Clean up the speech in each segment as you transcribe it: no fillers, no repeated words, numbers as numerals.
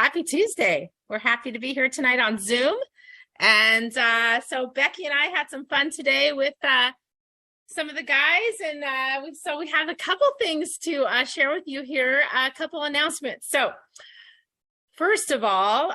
Happy Tuesday. We're happy to be here tonight on Zoom. And so Becky and I had some fun today with some of the guys. And so we have a couple things to share with you here, a couple announcements. So first of all,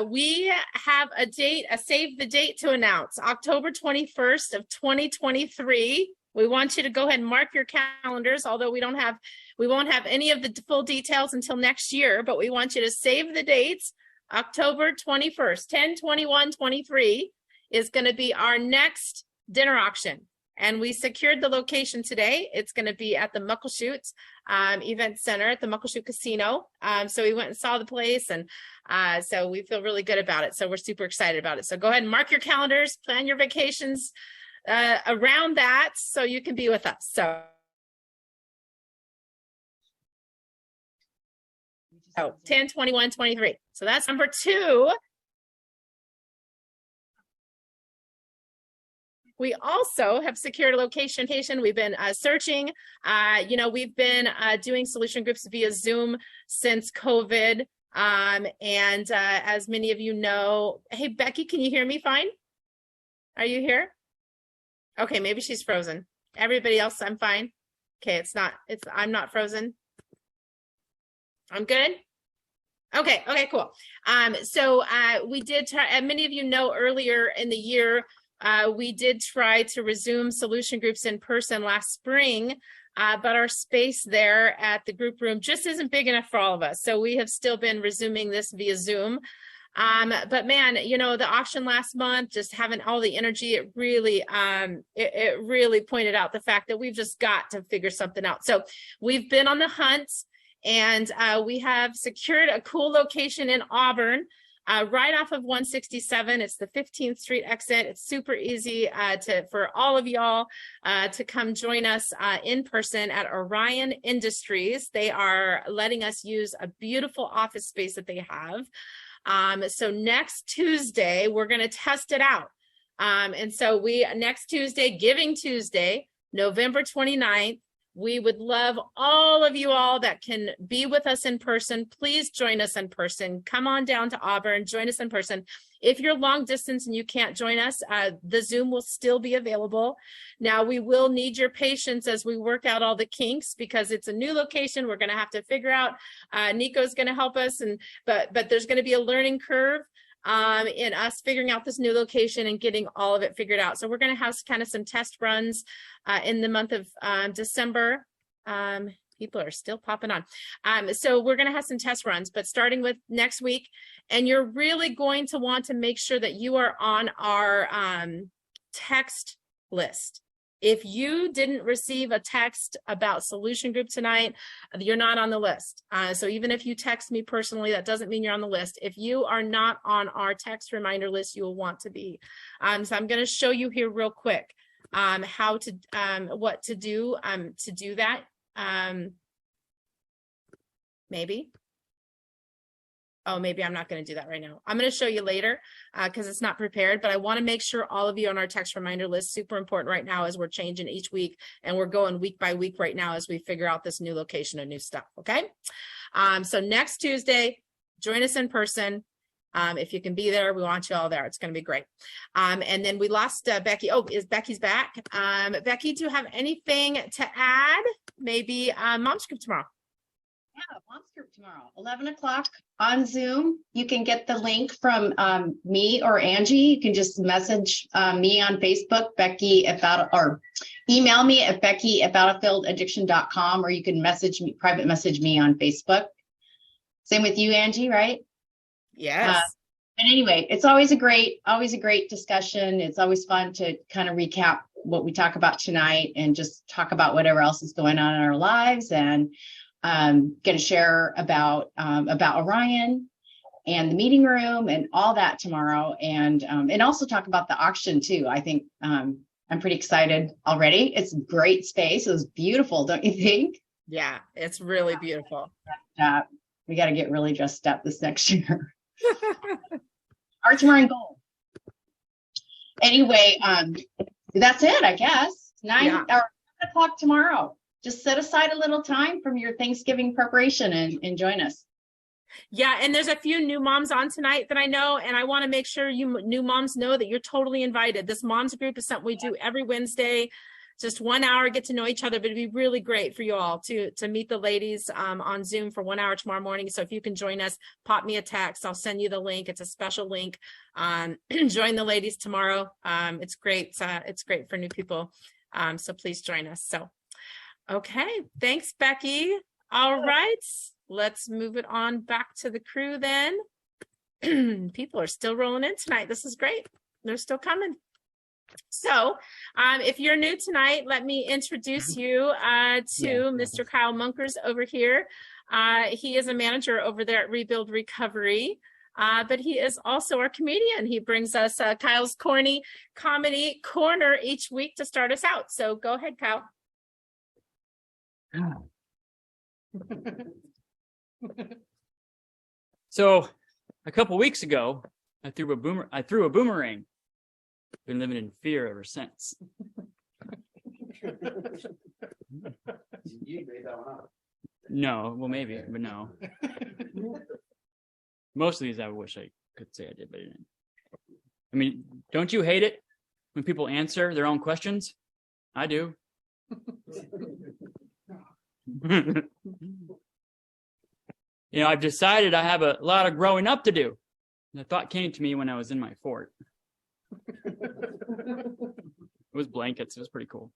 we have a date, a save the date to announce, October 21st of 2023. We want you to go ahead and mark your calendars, although we won't have any of the full details until next year, but we want you to save the dates. October 21st, 10/21/23 is going to be our next dinner auction. And we secured the location today. It's going to be at the Muckleshoot Event Center at the Muckleshoot Casino. So we went and saw the place, and so we feel really good about it. So we're super excited about it. So go ahead and mark your calendars, plan your vacations around that so you can be with us. So 10/21/23. So that's number 2. We also have secured a location. We've been searching. We've been doing solution groups via Zoom since COVID. And as many of you know, hey, Becky, can you hear me fine? Are you here? Okay, maybe she's frozen. Everybody else, I'm fine. Okay, I'm not frozen. I'm good. Okay, cool. So we did try, and many of you know earlier in the year, we did try to resume solution groups in person last spring, but our space there at the group room just isn't big enough for all of us. So we have still been resuming this via Zoom. But man, the auction last month, just having all the energy, it really pointed out the fact that we've just got to figure something out. So we've been on the hunt, and we have secured a cool location in Auburn, right off of 167. It's the 15th Street exit. It's super easy for all of y'all to come join us in person at Orion Industries. They are letting us use a beautiful office space that they have. So next Tuesday, we're going to test it out. And so next Tuesday, Giving Tuesday, November 29th, we would love all of you all that can be with us in person. Please join us in person. Come on down to Auburn, join us in person. If you're long distance and you can't join us, the Zoom will still be available. Now, we will need your patience as we work out all the kinks because it's a new location. We're going to have to figure out, Nico's going to help us, but there's going to be a learning curve in us figuring out this new location and getting all of it figured out. So we're going to have kind of some test runs in the month of December. People are still popping on. So we're going to have some test runs, but starting with next week, and you're really going to want to make sure that you are on our text list. If you didn't receive a text about solution group tonight, you're not on the list. So even if you text me personally, that doesn't mean you're on the list. If you are not on our text reminder list, you will want to be. So I'm going to show you here real quick what to do that. Maybe. Oh, maybe I'm not going to do that right now. I'm going to show you later because it's not prepared, but I want to make sure all of you on our text reminder list, super important right now as we're changing each week, and we're going week by week right now as we figure out this new location and new stuff, okay? So next Tuesday, join us in person. If you can be there, we want you all there. It's going to be great. And then we lost Becky. Oh, Becky's back? Becky, do you have anything to add? Maybe Mom's Group tomorrow. Yeah, Mom's Group tomorrow, 11 o'clock on Zoom. You can get the link from me or Angie. You can just message me on Facebook, or email me at becky@battlefieldaddictions.com, or you can private message me on Facebook. Same with you, Angie, right? Yes. But anyway, it's always a great discussion. It's always fun to kind of recap what we talk about tonight and just talk about whatever else is going on in our lives, and going to share about Orion and the meeting room and all that tomorrow, and also talk about the auction too. I think I'm pretty excited already. It's a great space. It was beautiful, don't you think? Yeah, it's really beautiful. We got to get really dressed up this next year. Arch wearing gold. Anyway, that's it, I guess. 9 o'clock tomorrow. Just set aside a little time from your Thanksgiving preparation and join us. Yeah, and there's a few new moms on tonight that I know, and I want to make sure you new moms know that you're totally invited. This moms group is something we do every Wednesday, just 1 hour, get to know each other, but it'd be really great for you all to meet the ladies on Zoom for 1 hour tomorrow morning. So if you can join us, pop me a text. I'll send you the link. It's a special link. Join the ladies tomorrow. It's great. It's great for new people. So please join us. So, okay. Thanks, Becky. All right. Let's move it on back to the crew then. People are still rolling in tonight. This is great. They're still coming. So if you're new tonight, let me introduce you to Mr. Kyle Munkers over here. He is a manager over there at Rebuild Recovery, but he is also our comedian. He brings us Kyle's Corny Comedy Corner each week to start us out. So go ahead, Kyle. So a couple weeks ago, I threw a boomerang. Been living in fear ever since. You made that one up. No, well maybe, but no. Most of these I wish I could say I did, but I didn't. I mean, don't you hate it when people answer their own questions? I do. You know, I've decided I have a lot of growing up to do. The thought came to me when I was in my fort. It was blankets. It was pretty cool.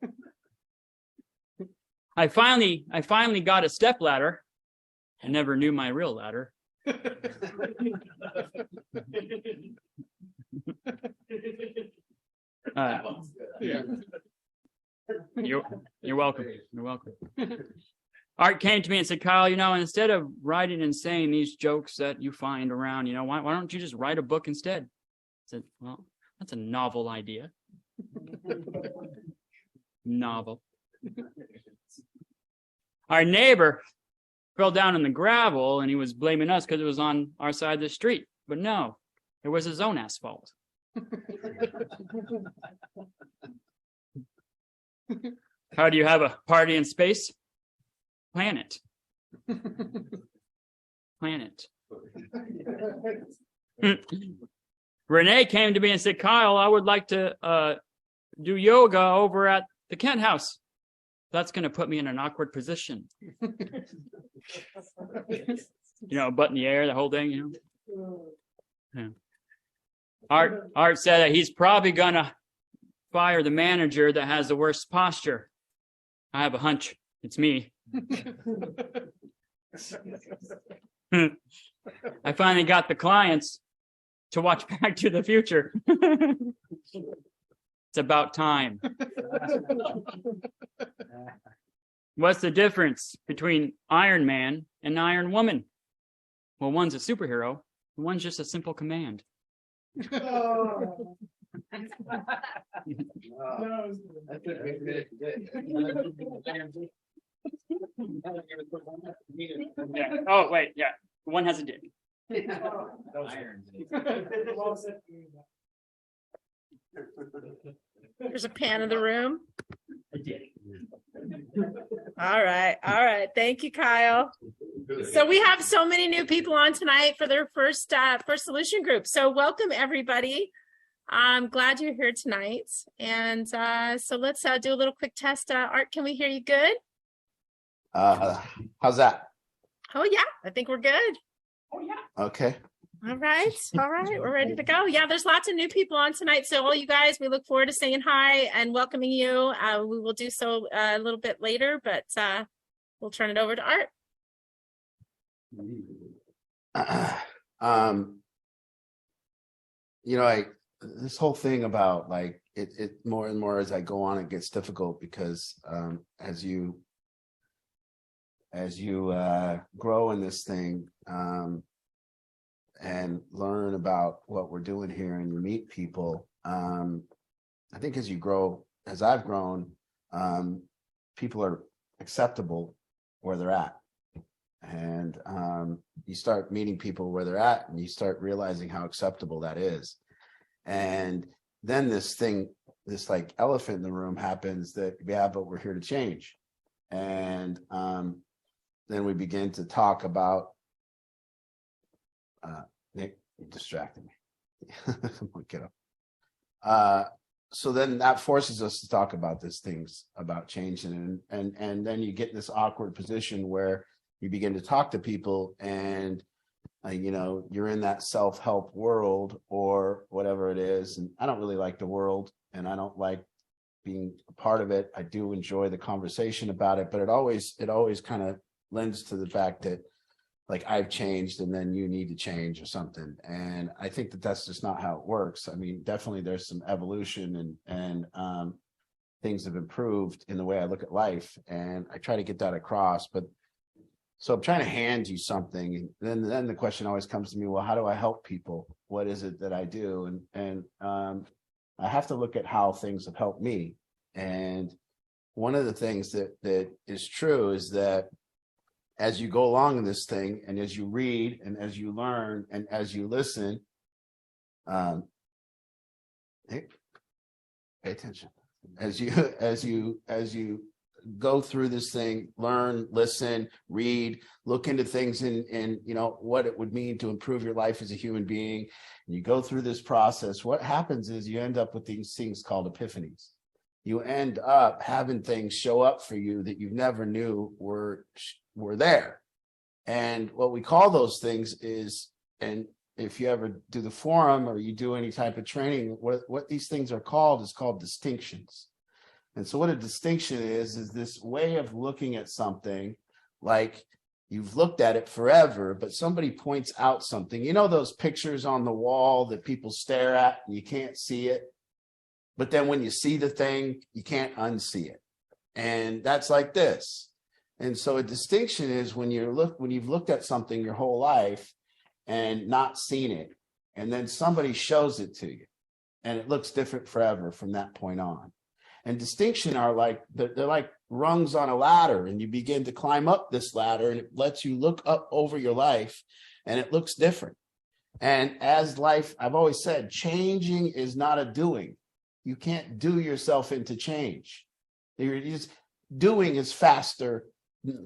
I finally got a step ladder. I never knew my real ladder. You're welcome. You're welcome. Art came to me and said, Kyle, you know, instead of writing and saying these jokes that you find around, you know, why don't you just write a book instead? I said, well, that's a novel idea. Novel. Our neighbor fell down in the gravel and he was blaming us because it was on our side of the street. But no, it was his own asphalt. How do you have a party in space? Planet. Planet. Renee came to me and said, Kyle, I would like to do yoga over at the Kent House. That's going to put me in an awkward position. You know, butt in the air, the whole thing, you know. Yeah. Art said that he's probably going to fire the manager that has the worst posture. I have a hunch. It's me. I finally got the clients to watch Back to the Future. It's about time. What's the difference between Iron Man and Iron Woman? Well, one's a superhero, and one's just a simple command. Yeah. Oh, wait, yeah. One has a dick. There's a pan of the room. All right. All right. Thank you, Kyle. So we have so many new people on tonight for their first solution group. So welcome, everybody. I'm glad you're here tonight. And so let's do a little quick test. Art, can we hear you good? How's that? Oh, yeah. I think we're good. Oh, yeah. Okay. All right. All right. We're ready to go. Yeah, there's lots of new people on tonight. So all you guys, we look forward to saying hi and welcoming you. We will do so a little bit later, but we'll turn it over to Art. You know, this whole thing about like it more and more as I go on, it gets difficult because as you grow in this thing and learn about what we're doing here and you meet people, I think as you grow, as I've grown, people are acceptable where they're at. And you start meeting people where they're at and you start realizing how acceptable that is. And then this like elephant in the room happens that, yeah, but we're here to change. And then we begin to talk about Nick, you distracted me. Get up. So then that forces us to talk about these things about change, and then you get in this awkward position where you begin to talk to people, and you're in that self-help world or whatever it is, and I don't really like the world, and I don't like being a part of it. I do enjoy the conversation about it, but it always kind of lends to the fact that like I've changed and then you need to change or something. And I think that that's just not how it works. I mean, definitely there's some evolution and things have improved in the way I look at life. And I try to get that across, but so I'm trying to hand you something. And then the question always comes to me, well, how do I help people? What is it that I do? And I have to look at how things have helped me. And one of the things that is true is that as you go along in this thing, and as you read, and as you learn, and as you listen, hey, pay attention. As you go through this thing, learn, listen, read, look into things in what it would mean to improve your life as a human being, and you go through this process, what happens is you end up with these things called epiphanies. You end up having things show up for you that you never knew were there. And what we call those things is, and if you ever do the forum or you do any type of training, what these things are called is called distinctions. And so what a distinction is this way of looking at something like you've looked at it forever, but somebody points out something. You know those pictures on the wall that people stare at and you can't see it? But then when you see the thing, you can't unsee it. And that's like this. And so a distinction is when you've looked at something your whole life and not seen it, and then somebody shows it to you, and it looks different forever from that point on. And distinction are like, they're like rungs on a ladder, and you begin to climb up this ladder, and it lets you look up over your life, and it looks different. And as life, I've always said, changing is not a doing. You can't do yourself into change. You're just doing is faster,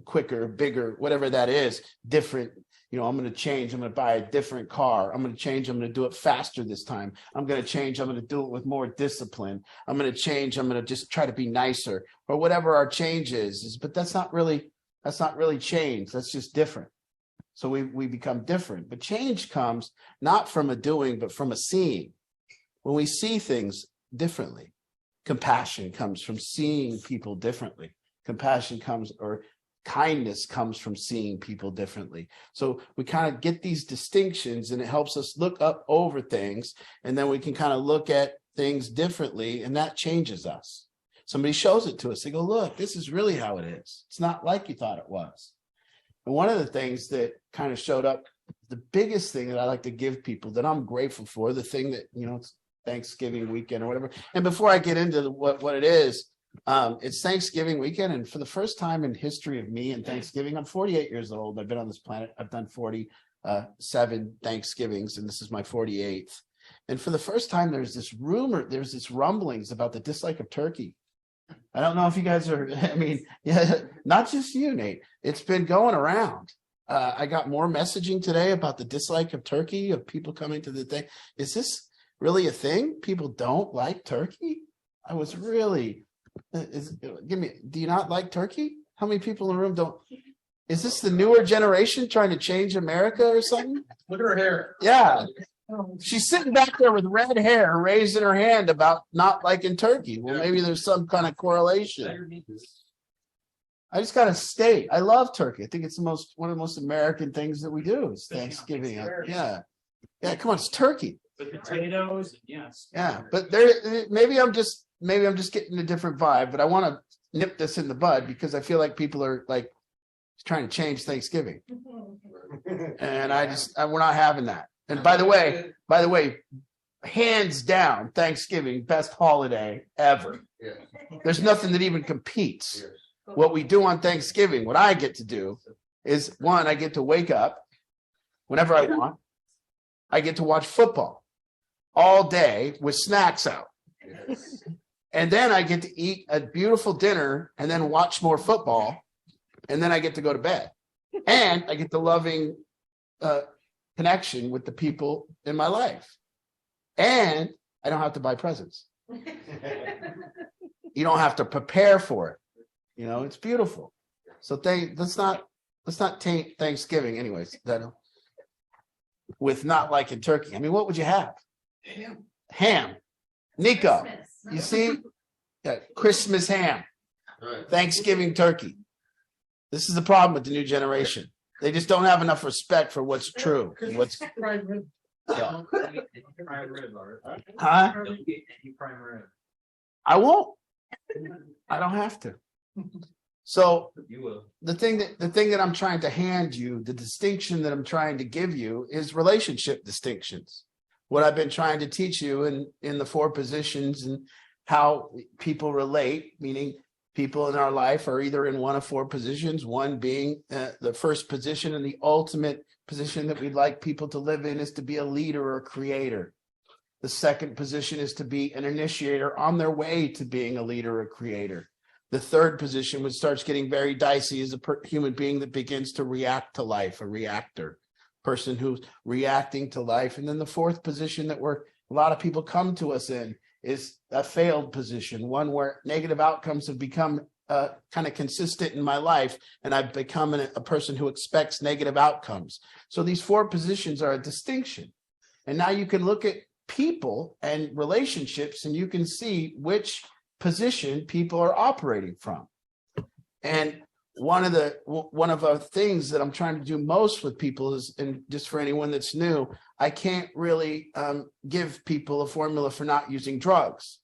quicker, bigger, whatever that is, different. I'm going to change. I'm going to buy a different car. I'm going to change. I'm going to do it faster this time. I'm going to change. I'm going to do it with more discipline. I'm going to change. I'm going to just try to be nicer, or whatever our change is. But that's not really change. That's just different. So we become different. But change comes not from a doing, but from a seeing. When we see things differently, compassion comes from seeing people differently. Compassion comes, or kindness comes from seeing people differently. So we kind of get these distinctions, and it helps us look up over things, and then we can kind of look at things differently, and that changes us. Somebody shows it to us. They go, look, this is really how it is. It's not like you thought it was. And one of the things that kind of showed up, the biggest thing that I like to give people that I'm grateful for, the thing that, it's Thanksgiving weekend or whatever. And before I get into what it is, it's Thanksgiving weekend. And for the first time in history of me and Thanksgiving, I'm 48 years old. I've been on this planet. I've done 47 Thanksgivings, and this is my 48th. And for the first time, there's this rumblings about the dislike of turkey. I don't know if you guys are, not just you, Nate. It's been going around. I got more messaging today about the dislike of turkey, of people coming to the thing. Is this really a thing? People don't like turkey? I was really, do you not like turkey? How many people in the room don't? Is this the newer generation trying to change America or something? Look at her hair. Yeah. She's sitting back there with red hair, raising her hand about not liking turkey. Well, maybe there's some kind of correlation. I just got to state, I love turkey. I think it's one of the most American things that we do is Thanksgiving. Yeah. Come on, it's turkey. With potatoes, yes. Yeah, but maybe I'm just getting a different vibe, but I want to nip this in the bud because I feel like people are like trying to change Thanksgiving. And we're not having that. And by the way, hands down, Thanksgiving, best holiday ever. Yeah. There's nothing that even competes. Yes. What we do on Thanksgiving, what I get to do is, one, I get to wake up whenever I want. I get to watch football all day with snacks out. Yes. And then I get to eat a beautiful dinner and then watch more football. And then I get to go to bed. And I get the loving connection with the people in my life. And I don't have to buy presents. You don't have to prepare for it. You know, it's beautiful. So let's not taint Thanksgiving anyways. With not liking turkey. I mean, what would you have? Ham. Nico, you see? Yeah, Christmas ham. Thanksgiving turkey. This is the problem with the new generation. They just don't have enough respect for what's true. What's yeah. Huh? I won't. I don't have to. So the thing that I'm trying to hand you, the distinction that I'm trying to give you is relationship distinctions. What I've been trying to teach you in the 4 positions and how people relate, meaning people in our life are either in one of 4 positions, one being the first position, and the ultimate position that we'd like people to live in is to be a leader or creator. The second position is to be an initiator on their way to being a leader or creator. The third position, which starts getting very dicey, is a human being that begins to react to life, a reactor, person who's reacting to life. And then the fourth position that a lot of people come to us in is a failed position, one where negative outcomes have become kind of consistent in my life, and I've become a person who expects negative outcomes. So these 4 positions are a distinction. And now you can look at people and relationships, and you can see which position people are operating from. And one of the things that I'm trying to do most with people is, and just for anyone that's new, I can't really give people a formula for not using drugs.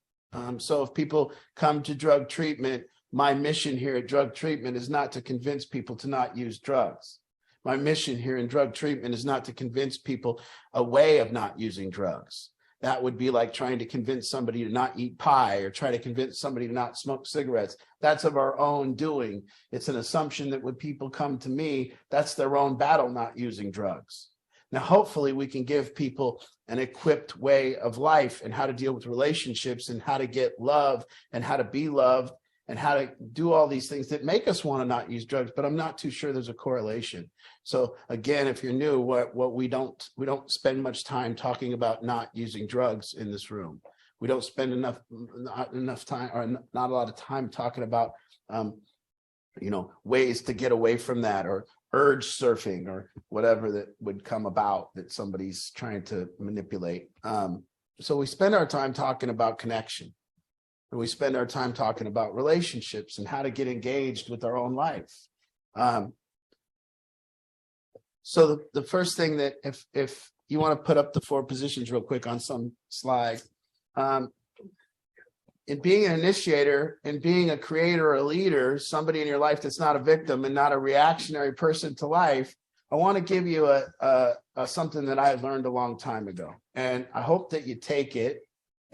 So if people come to drug treatment, my mission here at drug treatment is not to convince people to not use drugs. My mission here in drug treatment is not to convince people a way of not using drugs. That would be like trying to convince somebody to not eat pie or try to convince somebody to not smoke cigarettes. That's of our own doing. It's an assumption that when people come to me, that's their own battle not using drugs. Now, hopefully we can give people an equipped way of life and how to deal with relationships and how to get love and how to be loved and how to do all these things that make us want to not use drugs, but I'm not too sure there's a correlation. So again, if you're new, what we don't spend much time talking about not using drugs in this room. We don't spend not enough time, or not a lot of time talking about ways to get away from that, or urge surfing, or whatever that would come about that somebody's trying to manipulate. So we spend our time talking about connection. And we spend our time talking about relationships and how to get engaged with our own life. So the first thing that if you want to put up the 4 positions real quick on some slide, in being an initiator and being a creator or a leader, somebody in your life that's not a victim and not a reactionary person to life, I want to give you something that I learned a long time ago. And I hope that you take it.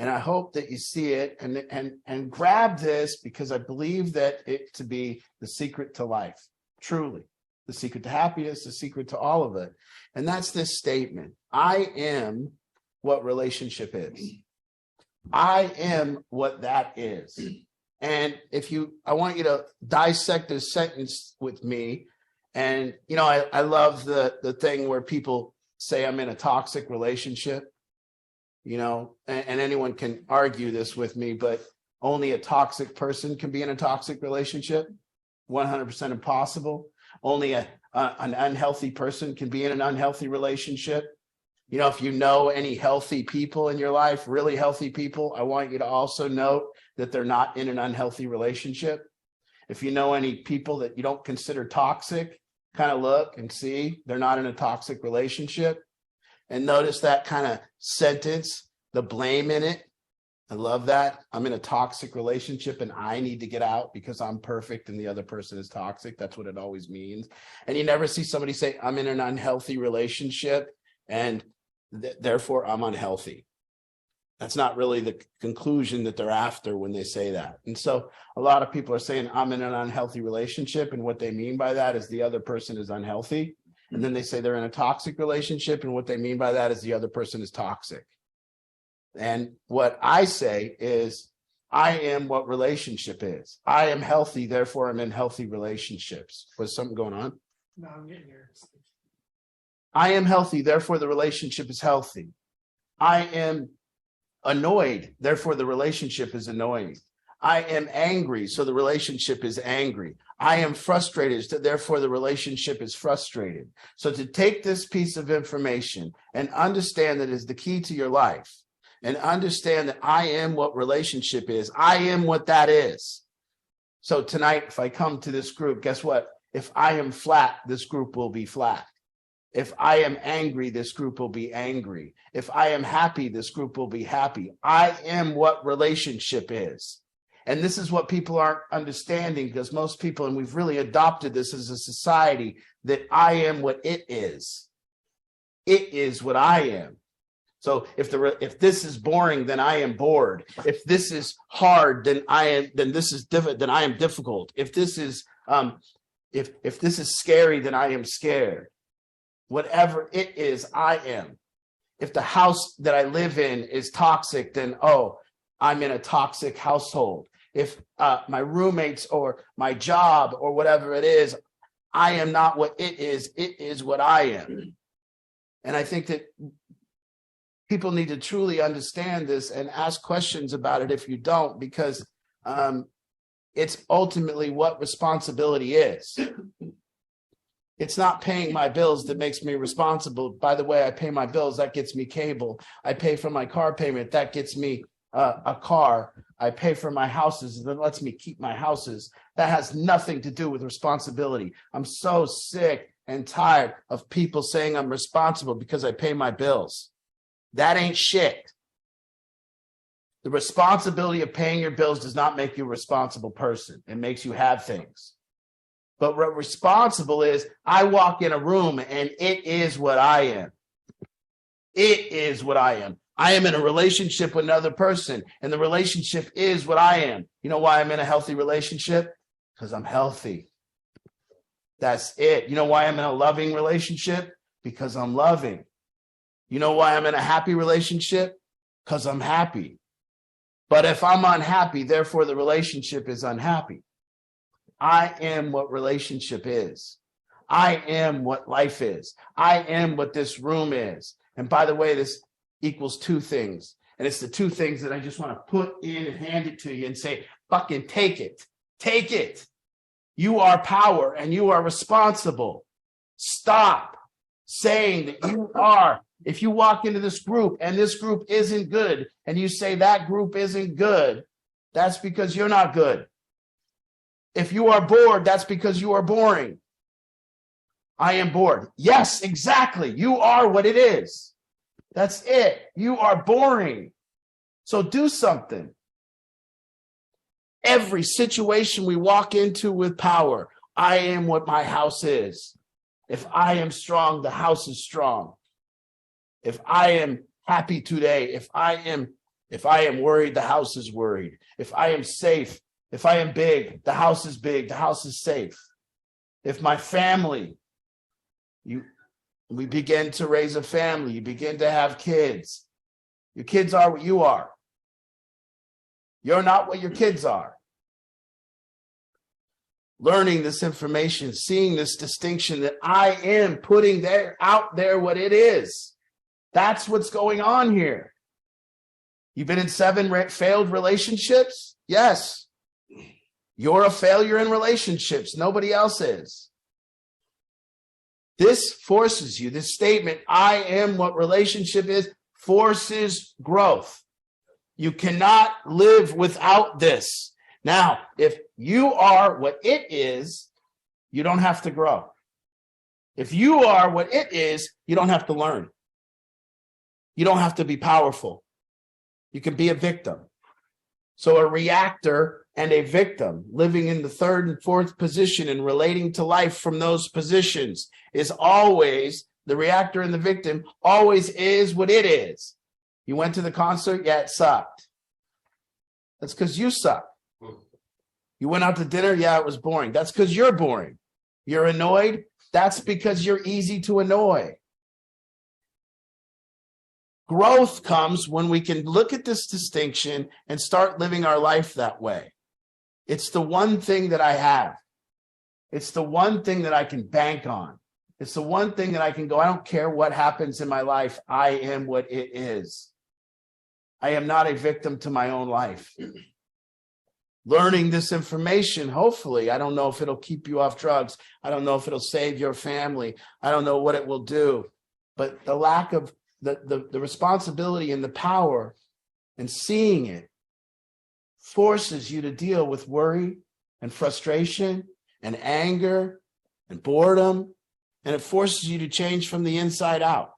And I hope that you see it and grab this, because I believe that it to be the secret to life, truly, the secret to happiness, the secret to all of it. And that's this statement: I am what relationship is. I am what that is. And I want you to dissect this sentence with me. And, I love the thing where people say I'm in a toxic relationship. And anyone can argue this with me, but only a toxic person can be in a toxic relationship. 100% impossible. Only an unhealthy person can be in an unhealthy relationship. If you know any healthy people in your life, really healthy people, I want you to also note that they're not in an unhealthy relationship. If you know any people that you don't consider toxic, kind of look and see they're not in a toxic relationship. And notice that kind of sentence, the blame in it. I love that. I'm in a toxic relationship and I need to get out because I'm perfect and the other person is toxic. That's what it always means. And you never see somebody say, I'm in an unhealthy relationship and therefore I'm unhealthy. That's not really the conclusion that they're after when they say that. And so a lot of people are saying, I'm in an unhealthy relationship. And what they mean by that is the other person is unhealthy. And then they say they're in a toxic relationship. And what they mean by that is the other person is toxic. And what I say is, I am what relationship is. I am healthy, therefore I'm in healthy relationships. Was something going on? No, I'm getting here. I am healthy, therefore the relationship is healthy. I am annoyed, therefore the relationship is annoying. I am angry, so the relationship is angry. I am frustrated, so therefore the relationship is frustrated. So to take this piece of information and understand that is the key to your life, and understand that I am what relationship is. I am what that is. So tonight, if I come to this group, guess what? If I am flat, this group will be flat. If I am angry, this group will be angry. If I am happy, this group will be happy. I am what relationship is. And this is what people aren't understanding, because most people, and we've really adopted this as a society, that I am what it is. It is what I am. So if this is boring, then I am bored. If this is hard, then I am difficult. If this is if this is scary, then I am scared. Whatever it is, I am. If the house that I live in is toxic, then I'm in a toxic household. If my roommates or my job or whatever it is, I am not what it is what I am. And I think that people need to truly understand this and ask questions about it if you don't, because it's ultimately what responsibility is. It's not paying my bills that makes me responsible. By the way, I pay my bills, that gets me cable. I pay for my car payment, that gets me a car. I pay for my houses, that lets me keep my houses. That has nothing to do with responsibility. I'm so sick and tired of people saying I'm responsible because I pay my bills. That ain't shit. The responsibility of paying your bills does not make you a responsible person. It makes you have things. But what responsible is, I walk in a room and it is what I am. It is what I am. I am in a relationship with another person, and the relationship is what I am. You know why I'm in a healthy relationship? Because I'm healthy. That's it. You know why I'm in a loving relationship? Because I'm loving. You know why I'm in a happy relationship? Because I'm happy. But if I'm unhappy, therefore the relationship is unhappy. I am what relationship is. I am what life is. I am what this room is. And by the way, this equals two things. And it's the two things that I just want to put in and hand it to you and say, fucking take it. Take it. You are power and you are responsible. Stop saying that you are. If you walk into this group and this group isn't good and you say that group isn't good, that's because you're not good. If you are bored, that's because you are boring. I am bored. Yes, exactly. You are what it is. That's it. You are boring. So do something. Every situation we walk into with power, I am what my house is. If I am strong, the house is strong. If I am happy today, if I am worried, the house is worried. If I am safe, if I am big, the house is big, the house is safe. If my family, we begin to raise a family, you begin to have kids. Your kids are what you are. You're not what your kids are. Learning this information, seeing this distinction that I am putting out there what it is. That's what's going on here. You've been in 7 failed relationships? Yes. You're a failure in relationships. Nobody else is. This forces you, this statement, I am what relationship is, forces growth. You cannot live without this. Now, if you are what it is, you don't have to grow. If you are what it is, you don't have to learn. You don't have to be powerful. You can be a victim. So a reactor and a victim living in the 3rd and 4th position and relating to life from those positions is always, the reactor and the victim always is what it is. You went to the concert, yeah, it sucked. That's because you suck. You went out to dinner, yeah, it was boring. That's because you're boring. You're annoyed, that's because you're easy to annoy. Growth comes when we can look at this distinction and start living our life that way. It's the one thing that I have. It's the one thing that I can bank on. It's the one thing that I can go, I don't care what happens in my life. I am what it is. I am not a victim to my own life. Learning this information, hopefully, I don't know if it'll keep you off drugs. I don't know if it'll save your family. I don't know what it will do. But the lack of the responsibility and the power and seeing it forces you to deal with worry and frustration and anger and boredom. And it forces you to change from the inside out.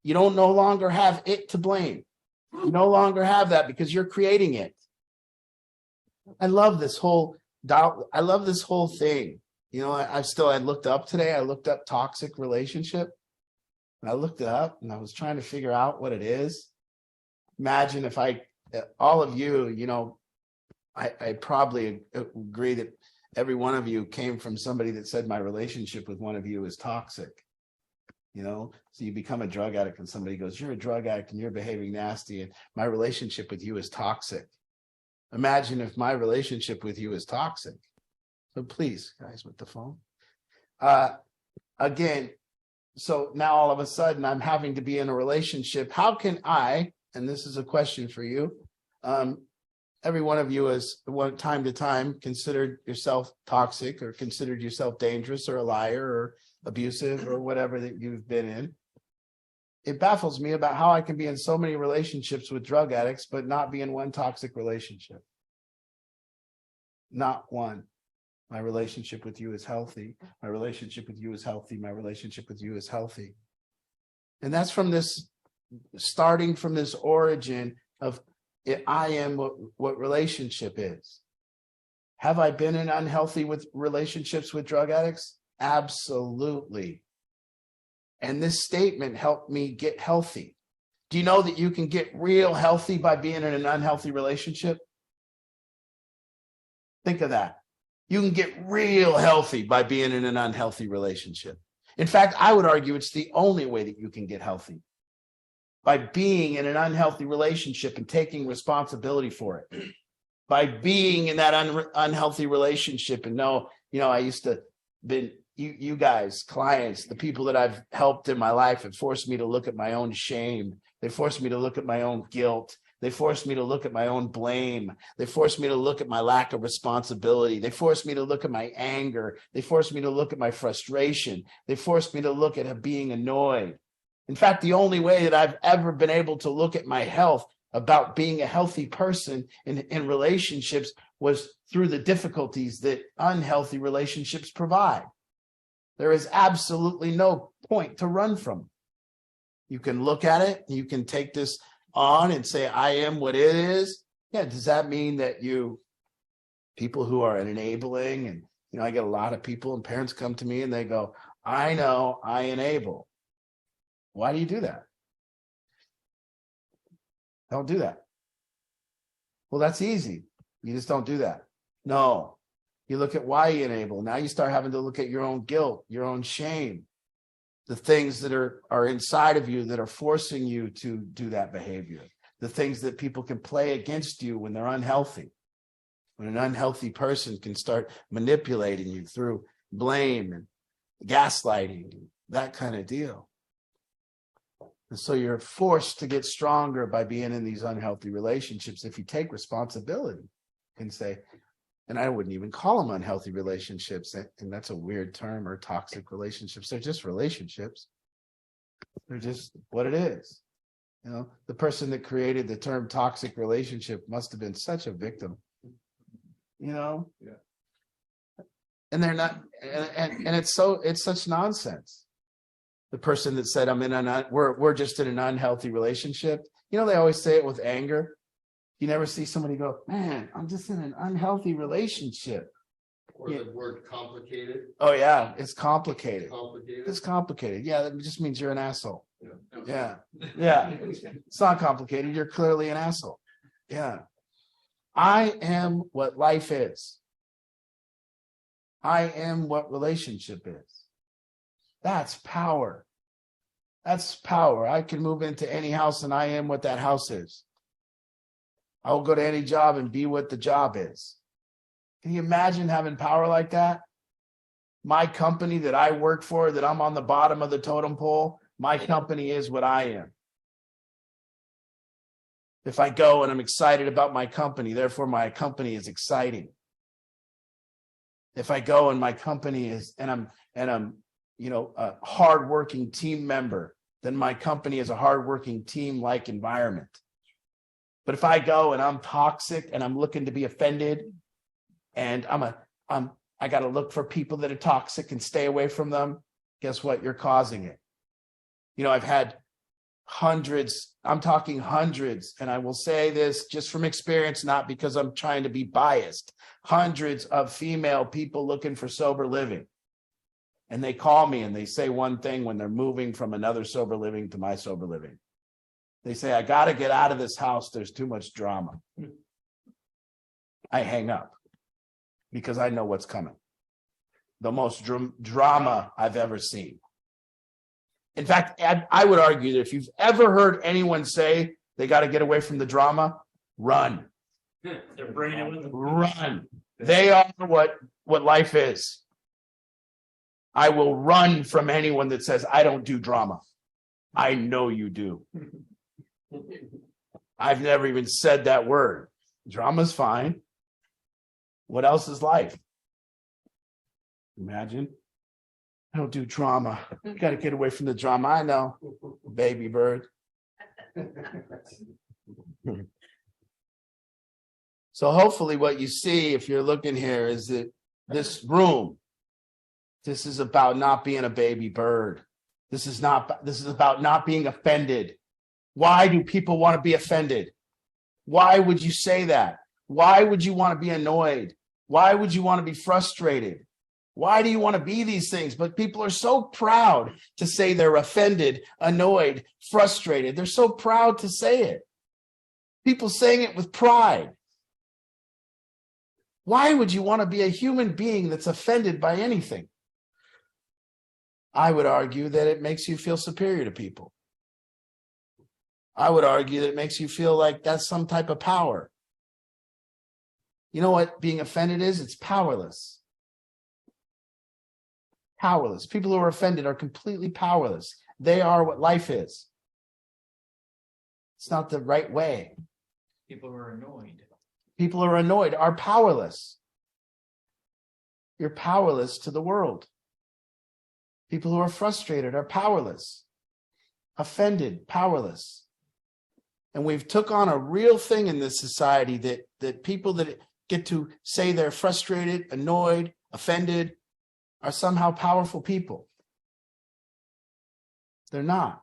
You don't no longer have it to blame. You no longer have that because you're creating it. I love this whole thing. You know, I looked up today, I looked up toxic relationship. And I looked it up and I was trying to figure out what it is. Imagine if all of you, you know, I probably agree that every one of you came from somebody that said my relationship with one of you is toxic. You know, so you become a drug addict and somebody goes, you're a drug addict and you're behaving nasty and my relationship with you is toxic. Imagine if my relationship with you is toxic. So please, guys, with the phone. Again, so now all of a sudden I'm having to be in a relationship. How can I, and this is a question for you, every one of you has one time to time considered yourself toxic or considered yourself dangerous or a liar or abusive or whatever that you've been in. It baffles me about how I can be in so many relationships with drug addicts, but not be in one toxic relationship. Not one. My relationship with you is healthy. My relationship with you is healthy. My relationship with you is healthy. And that's from this, starting from this origin of I am what relationship is. Have I been in unhealthy relationships with drug addicts? Absolutely. And this statement helped me get healthy. Do you know that you can get real healthy by being in an unhealthy relationship? Think of that. You can get real healthy by being in an unhealthy relationship. In fact, I would argue it's the only way that you can get healthy. By being in an unhealthy relationship and taking responsibility for it. By being in that unhealthy relationship and I used to been you guys, clients, the people that I've helped in my life have forced me to look at my own shame. They forced me to look at my own guilt. They forced me to look at my own blame. They forced me to look at my lack of responsibility. They forced me to look at my anger. They forced me to look at my frustration. They forced me to look at being annoyed. In fact, the only way that I've ever been able to look at my health about being a healthy person in relationships was through the difficulties that unhealthy relationships provide. There is absolutely no point to run from. You can look at it, you can take this on and say, I am what it is. Yeah, does that mean that people who are enabling, and I get a lot of people and parents come to me and they go, I know I enable. Why do you do that? Don't do that. Well, that's easy. You just don't do that. No, you look at why you enable. Now you start having to look at your own guilt, your own shame, the things that are inside of you that are forcing you to do that behavior, the things that people can play against you when they're unhealthy. When an unhealthy person can start manipulating you through blame and gaslighting, that kind of deal. And so you're forced to get stronger by being in these unhealthy relationships. If you take responsibility and say, and I wouldn't even call them unhealthy relationships, and that's a weird term, or toxic relationships. They're just relationships. They're just what it is. The person that created the term toxic relationship must have been such a victim. Yeah. And they're not, and it's such nonsense. The person that said we're just in an unhealthy relationship. They always say it with anger. You never see somebody go, man, I'm just in an unhealthy relationship. Or the word complicated. Oh yeah, it's complicated. Complicated. It's complicated. Yeah, that just means you're an asshole. Yeah. Yeah. It's not complicated. You're clearly an asshole. Yeah. I am what life is. I am what relationship is. That's power. That's power. I can move into any house and I am what that house is. I will go to any job and be what the job is. Can you imagine having power like that? my company that I work for, that I'm on the bottom of the totem pole, my company is what I am. If I go and I'm excited about my company, therefore my company is exciting. If I go and my company is, and I'm, a hardworking team member, then my company is a hardworking team-like environment. But if I go and I'm toxic and I'm looking to be offended, and I got to look for people that are toxic and stay away from them, guess what? You're causing it. I've had hundreds, I'm talking hundreds, and I will say this just from experience, not because I'm trying to be biased, hundreds of female people looking for sober living. And they call me and they say one thing when they're moving from another sober living to my sober living. They say, I got to get out of this house. There's too much drama. I hang up because I know what's coming. The most drama I've ever seen. In fact, I would argue that if you've ever heard anyone say they got to get away from the drama, run. They're bringing it with them. Run. They are what life is. I will run from anyone that says, I don't do drama. I know you do. I've never even said that word. Drama's fine. What else is life? Imagine. I don't do drama. You got to get away from the drama. I know, baby bird. So hopefully what you see if you're looking here is that this room, this is about not being a baby bird. This is about not being offended. Why do people want to be offended? Why would you say that? Why would you want to be annoyed? Why would you want to be frustrated? Why do you want to be these things? But people are so proud to say they're offended, annoyed, frustrated. They're so proud to say it. People saying it with pride. Why would you want to be a human being that's offended by anything? I would argue that it makes you feel superior to people. I would argue that it makes you feel like that's some type of power. You know what being offended is? It's powerless. Powerless. People who are offended are completely powerless. They are what life is. It's not the right way. People who are annoyed. People who are annoyed are powerless. You're powerless to the world. People who are frustrated are powerless. Offended, powerless. And we've took on a real thing in this society that people that get to say they're frustrated, annoyed, offended, are somehow powerful people. They're not.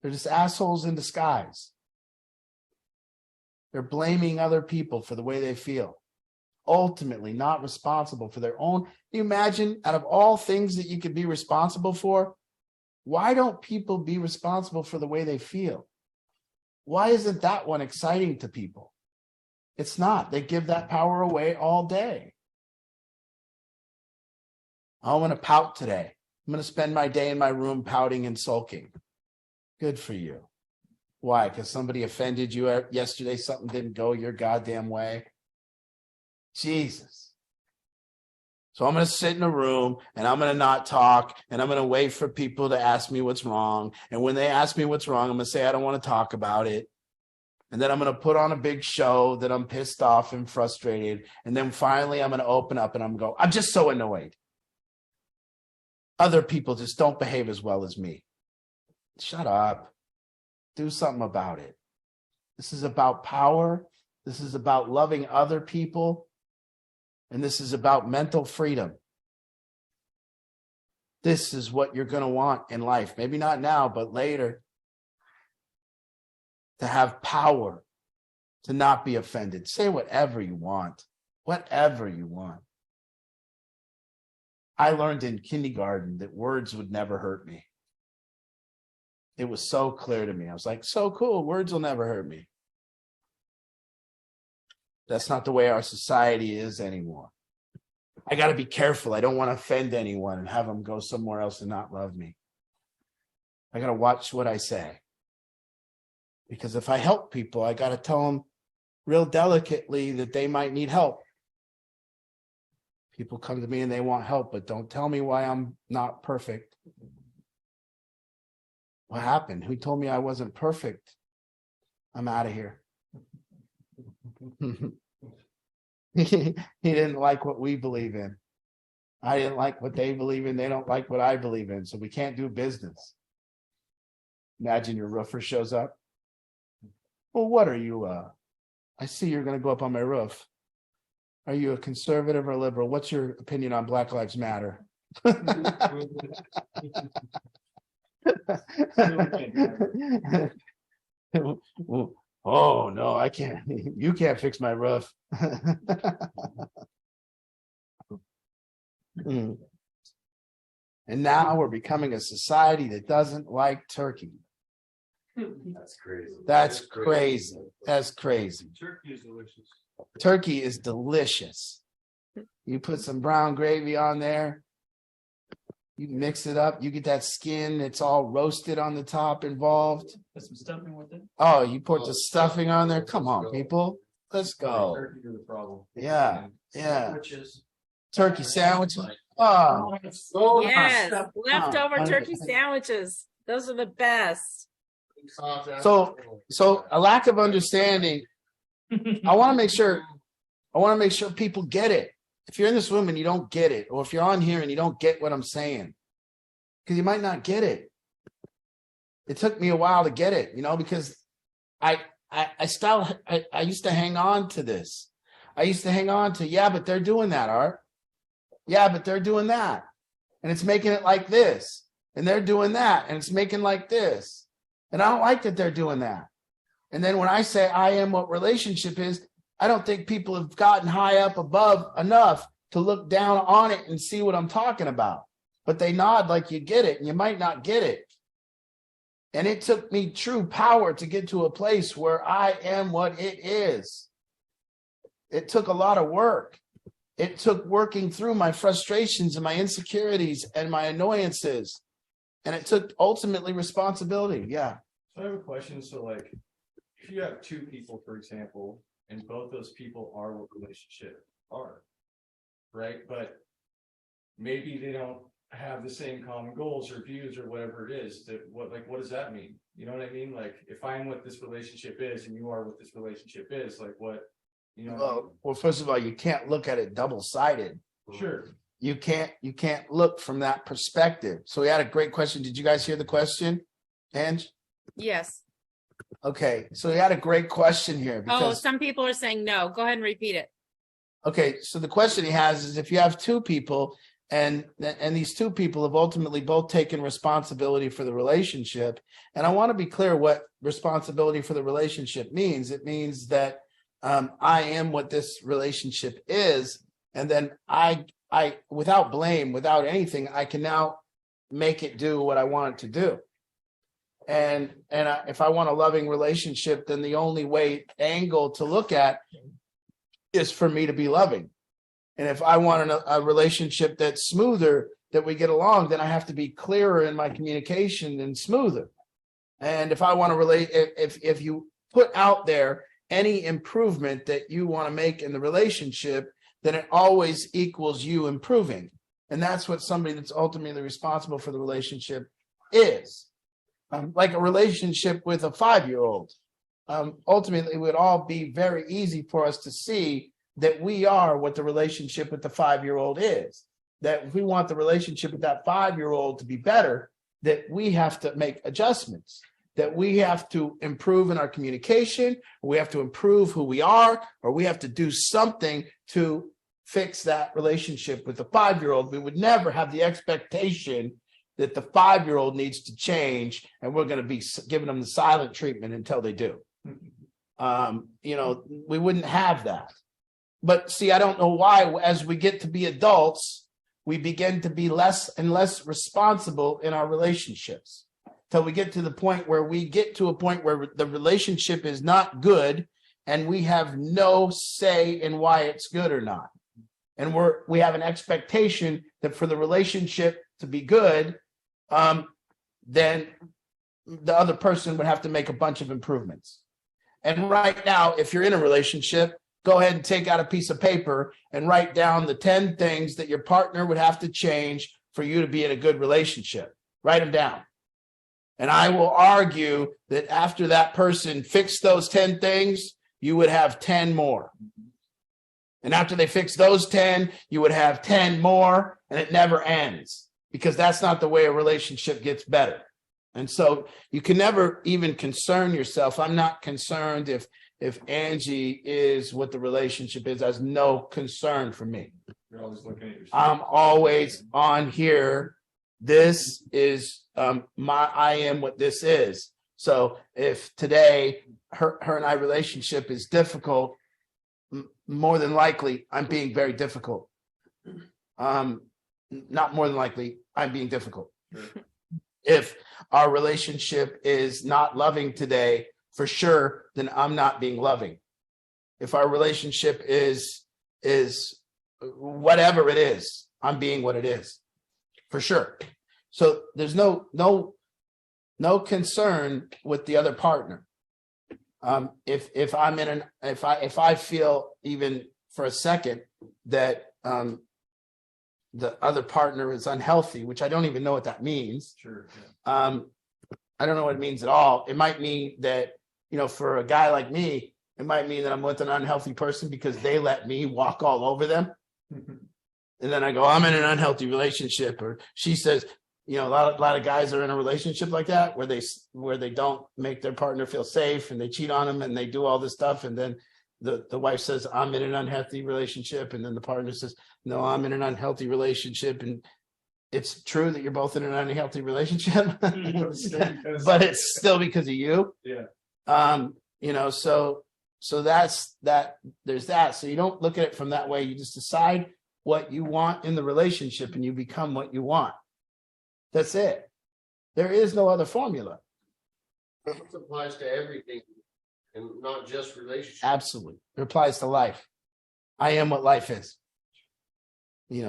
They're just assholes in disguise. They're blaming other people for the way they feel. Ultimately not responsible for their own. Can you imagine, out of all things that you could be responsible for, why don't people be responsible for the way they feel? Why isn't that one exciting to people? It's not. They give that power away all day. I'm going to pout today. I'm going to spend my day in my room pouting and sulking. Good for you. Why? Because somebody offended you yesterday, something didn't go your goddamn way. Jesus. So I'm going to sit in a room and I'm going to not talk and I'm going to wait for people to ask me what's wrong. And when they ask me what's wrong, I'm going to say, I don't want to talk about it. And then I'm going to put on a big show that I'm pissed off and frustrated. And then finally I'm going to open up and I'm going to go, I'm just so annoyed. Other people just don't behave as well as me. Shut up. Do something about it. This is about power. This is about loving other people. And this is about mental freedom. This is what you're going to want in life. Maybe not now, but later. To have power. To not be offended. Say whatever you want. Whatever you want. I learned in kindergarten that words would never hurt me. It was so clear to me. I was like, so cool. Words will never hurt me. That's not the way our society is anymore. I got to be careful. I don't want to offend anyone and have them go somewhere else and not love me. I got to watch what I say. Because if I help people, I got to tell them real delicately that they might need help. People come to me and they want help, but don't tell me why I'm not perfect. What happened? Who told me I wasn't perfect? I'm out of here. He didn't like what we believe in. I didn't like what they believe in. They don't like what I believe in. So we can't do business. Imagine your roofer shows up. Well, what are you? I see you're going to go up on my roof. Are you a conservative or liberal? What's your opinion on Black Lives Matter? Oh no, I can't. You can't fix my roof. And now we're becoming a society that doesn't like turkey. That's crazy. That's crazy. That's crazy. Turkey is delicious. Turkey is delicious. You put some brown gravy on there. You mix it up. You get that skin. It's all roasted on the top involved. Put some stuffing with it. Oh, you put the stuffing on there. Come on, people. Let's go. Turkey is the problem. Yeah. Yeah. Sandwiches. Turkey sandwiches. Oh, Yes, stuff. leftover Oh, turkey 100%. sandwiches. Those are the best. So a lack of understanding. I want to make sure people get it. If you're in this room and you don't get it, or if you're on here and you don't get what I'm saying, because you might not get it. It took me a while to get it, because I used to hang on to this. I used to hang on to, yeah, but they're doing that, Art. Yeah, but they're doing that. And it's making it like this. And they're doing that. And it's making like this. And I don't like that they're doing that. And then when I say I am what relationship is, I don't think people have gotten high up above enough to look down on it and see what I'm talking about. But they nod like you get it, and you might not get it. And it took me true power to get to a place where I am what it is. It took a lot of work. It took working through my frustrations and my insecurities and my annoyances. And it took ultimately responsibility. Yeah. So I have a question. So like, if you have two people, for example, and both those people are what relationship are, right? But maybe they don't have the same common goals or views or whatever it is. What does that mean? You know what I mean? Like, if I'm what this relationship is and you are what this relationship is, like what, you know? Well, first of all, you can't look at it double-sided. Sure. You can't look from that perspective. So we had a great question. Did you guys hear the question, Ange? Yes. Okay, so we had a great question here Oh, because some people are saying no. Go ahead and repeat it. okay, so the question he has is if you have two people and these two people have ultimately both taken responsibility for the relationship, and I want to be clear what responsibility for the relationship means. It means that I am what this relationship is, and then I without blame, without anything, I can now make it do what I want it to do. And if I want a loving relationship, then the only angle to look at is for me to be loving. And if I want a relationship that's smoother, that we get along, then I have to be clearer in my communication and smoother. And if I want to relate, if you put out there any improvement that you want to make in the relationship, then it always equals you improving. And that's what somebody that's ultimately responsible for the relationship is. Like a relationship with a 5-year-old. Ultimately, it would all be very easy for us to see that we are what the relationship with the 5-year-old is. That if we want the relationship with that 5-year-old to be better, that we have to make adjustments, that we have to improve in our communication, or we have to improve who we are, or we have to do something to fix that relationship with the 5-year-old. We would never have the expectation that the 5-year-old needs to change, and we're going to be giving them the silent treatment until they do. We wouldn't have that. But see, I don't know why, as we get to be adults, we begin to be less and less responsible in our relationships till we get to the point where the relationship is not good and we have no say in why it's good or not. And we have an expectation that for the relationship to be good, then the other person would have to make a bunch of improvements. And right now, if you're in a relationship, go ahead and take out a piece of paper and write down the 10 things that your partner would have to change for you to be in a good relationship. Write them down. And I will argue that after that person fixed those 10 things, you would have 10 more. And after they fix those 10, you would have 10 more, and it never ends, because that's not the way a relationship gets better. And so you can never even concern yourself. I'm not concerned if Angie is what the relationship is. That's no concern for me. You're always looking at yourself. I'm always on here. This is I am what this is. So if today her and I relationship is difficult, more than likely I'm being very difficult. Not more than likely, I'm being difficult. Sure. If our relationship is not loving today, for sure, then I'm not being loving. If our relationship is whatever it is, I'm being what it is, for sure. So there's no concern with the other partner. If I'm in if I feel even for a second that the other partner is unhealthy, which I don't even know what that means. Sure. Yeah. I don't know what it means at all. It might mean that, for a guy like me, it might mean that I'm with an unhealthy person because they let me walk all over them. And then I go, I'm in an unhealthy relationship. Or she says, a lot of guys are in a relationship like that where they don't make their partner feel safe, and they cheat on them, and they do all this stuff. And then the wife says, I'm in an unhealthy relationship. And then the partner says, no, I'm in an unhealthy relationship. And it's true that you're both in an unhealthy relationship, but it's still because of you. Yeah. So that's that. There's that. So you don't look at it from that way. You just decide what you want in the relationship, and you become what you want. That's it. There is no other formula. This applies to everything and not just relationships. Absolutely. It applies to life. I am what life is.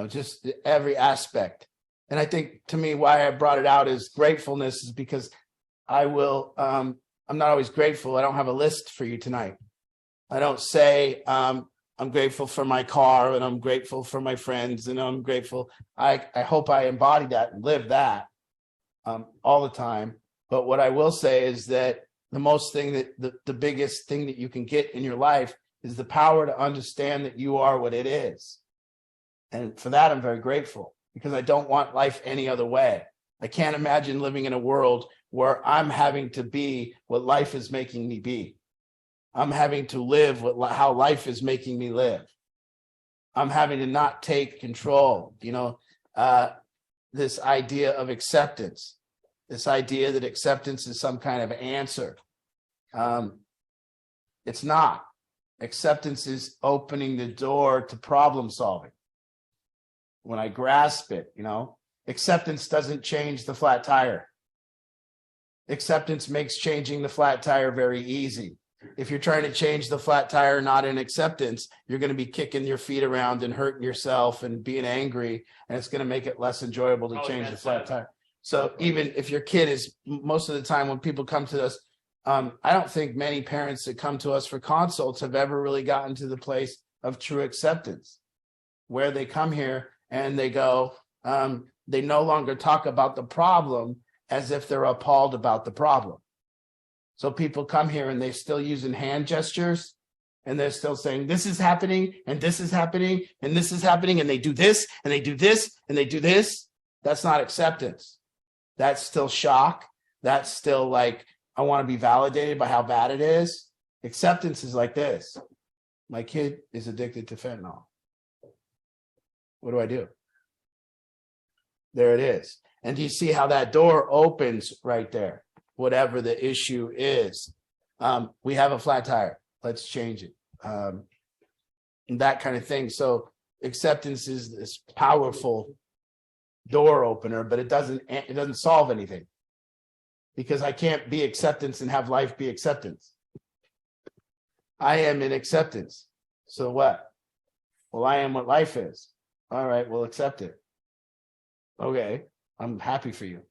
Just every aspect. And I think, to me, why I brought it out is gratefulness, is because I'm not always grateful. I don't have a list for you tonight. I don't say I'm grateful for my car, and I'm grateful for my friends, and I'm grateful. I hope I embody that and live that all the time. But what I will say is that the biggest thing that you can get in your life is the power to understand that you are what it is. And for that, I'm very grateful, because I don't want life any other way. I can't imagine living in a world where I'm having to be what life is making me be. I'm having to live how life is making me live. I'm having to not take control. This idea of acceptance, this idea that acceptance is some kind of answer. It's not. Acceptance is opening the door to problem solving. When I grasp it, acceptance doesn't change the flat tire. Acceptance makes changing the flat tire very easy. If you're trying to change the flat tire not in acceptance, you're going to be kicking your feet around and hurting yourself and being angry, and it's going to make it less enjoyable to change the flat tire. So even if your kid is, most of the time when people come to us, I don't think many parents that come to us for consults have ever really gotten to the place of true acceptance, where they come here and they go, they no longer talk about the problem as if they're appalled about the problem. So people come here and they're still using hand gestures, and they're still saying, this is happening, and this is happening, and this is happening, and they do this, and they do this, and they do this. That's not acceptance. That's still shock. That's still like, I want to be validated by how bad it is. Acceptance is like this. My kid is addicted to fentanyl. What do I do? There it is. And do you see how that door opens right there? Whatever the issue is. We have a flat tire. Let's change it. That kind of thing. So acceptance is this powerful door opener, but it doesn't solve anything, because I can't be acceptance and have life be acceptance. I am in acceptance. So what? Well, I am what life is. All right, we'll accept it. Okay, I'm happy for you,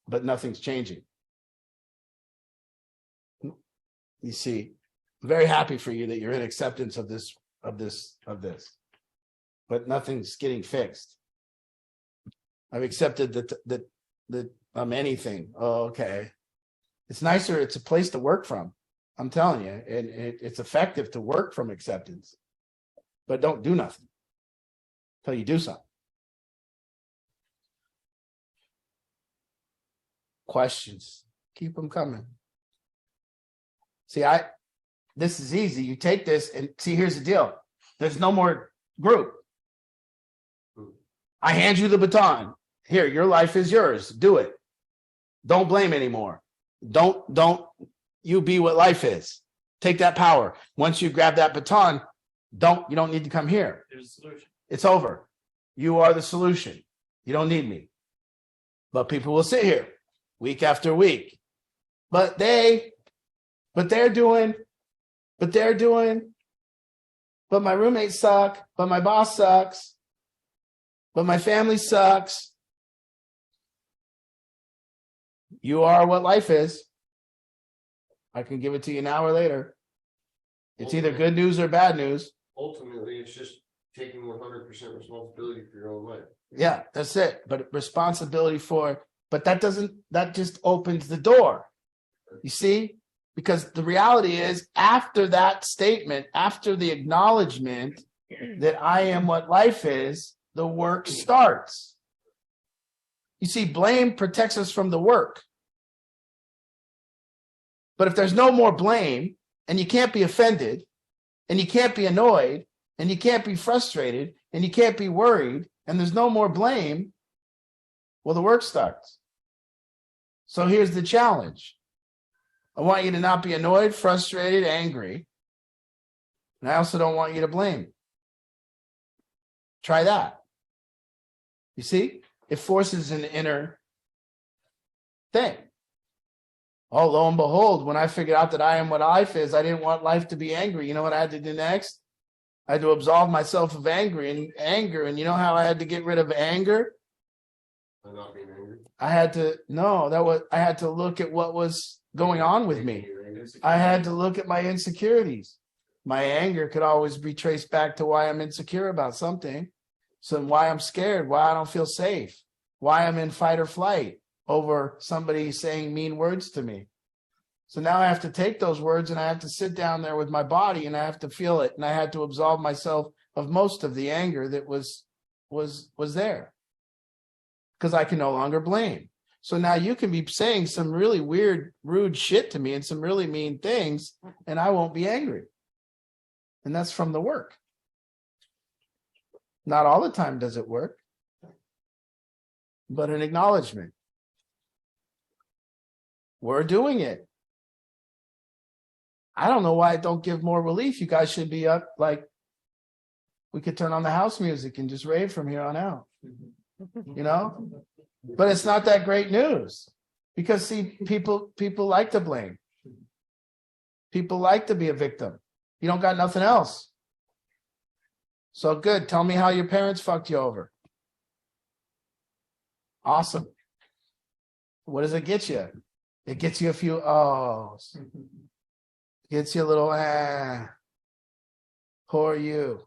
but nothing's changing. You see, I'm very happy for you that you're in acceptance of this. But nothing's getting fixed. I've accepted that I'm anything. Oh, okay. It's nicer. It's a place to work from. I'm telling you, and it's effective to work from acceptance. But don't do nothing until you do something. Questions, keep them coming. See, this is easy. You take this and see, here's the deal. There's no more group. I hand you the baton. Here, your life is yours. Do it. Don't blame anymore. Don't you be what life is. Take that power. Once you grab that baton, you don't need to come here. There's a solution. It's over. You are the solution. You don't need me. But people will sit here week after week. But they're doing, but my roommates suck, but my boss sucks, but my family sucks. You are what life is. I can give it to you now or later. It's either good news or bad news. Ultimately, it's just taking 100% responsibility for your own life. Yeah, that's it. But responsibility but that just opens the door. You see? Because the reality is, after that statement, after the acknowledgement that I am what life is, the work starts. You see, blame protects us from the work. But if there's no more blame, and you can't be offended, and you can't be annoyed, and you can't be frustrated, and you can't be worried, and there's no more blame, well, the work starts. So here's the challenge. I want you to not be annoyed, frustrated, angry. And I also don't want you to blame. Try that. You see, it forces an inner thing. Oh, lo and behold, when I figured out that I am what life is, I didn't want life to be angry. You know what I had to do next? I had to absolve myself of anger. And you know how I had to get rid of anger? By not being angry. I had to look at what was going on with me. I had to look at my insecurities. My anger could always be traced back to why I'm insecure about something. So why I'm scared, why I don't feel safe, why I'm in fight or flight over somebody saying mean words to me. So now I have to take those words and I have to sit down there with my body and I have to feel it. And I had to absolve myself of most of the anger that was there. Because I can no longer blame. So now you can be saying some really weird, rude shit to me and some really mean things, and I won't be angry. And that's from the work. Not all the time does it work, but an acknowledgement. We're doing it. I don't know why it don't give more relief. You guys should be up, like, we could turn on the house music and just rave from here on out. You know? But it's not that great news. Because see, people like to blame. People like to be a victim. You don't got nothing else. So good. Tell me how your parents fucked you over. Awesome. What does it get you? It gets you a few ohs. Gets you a little poor you.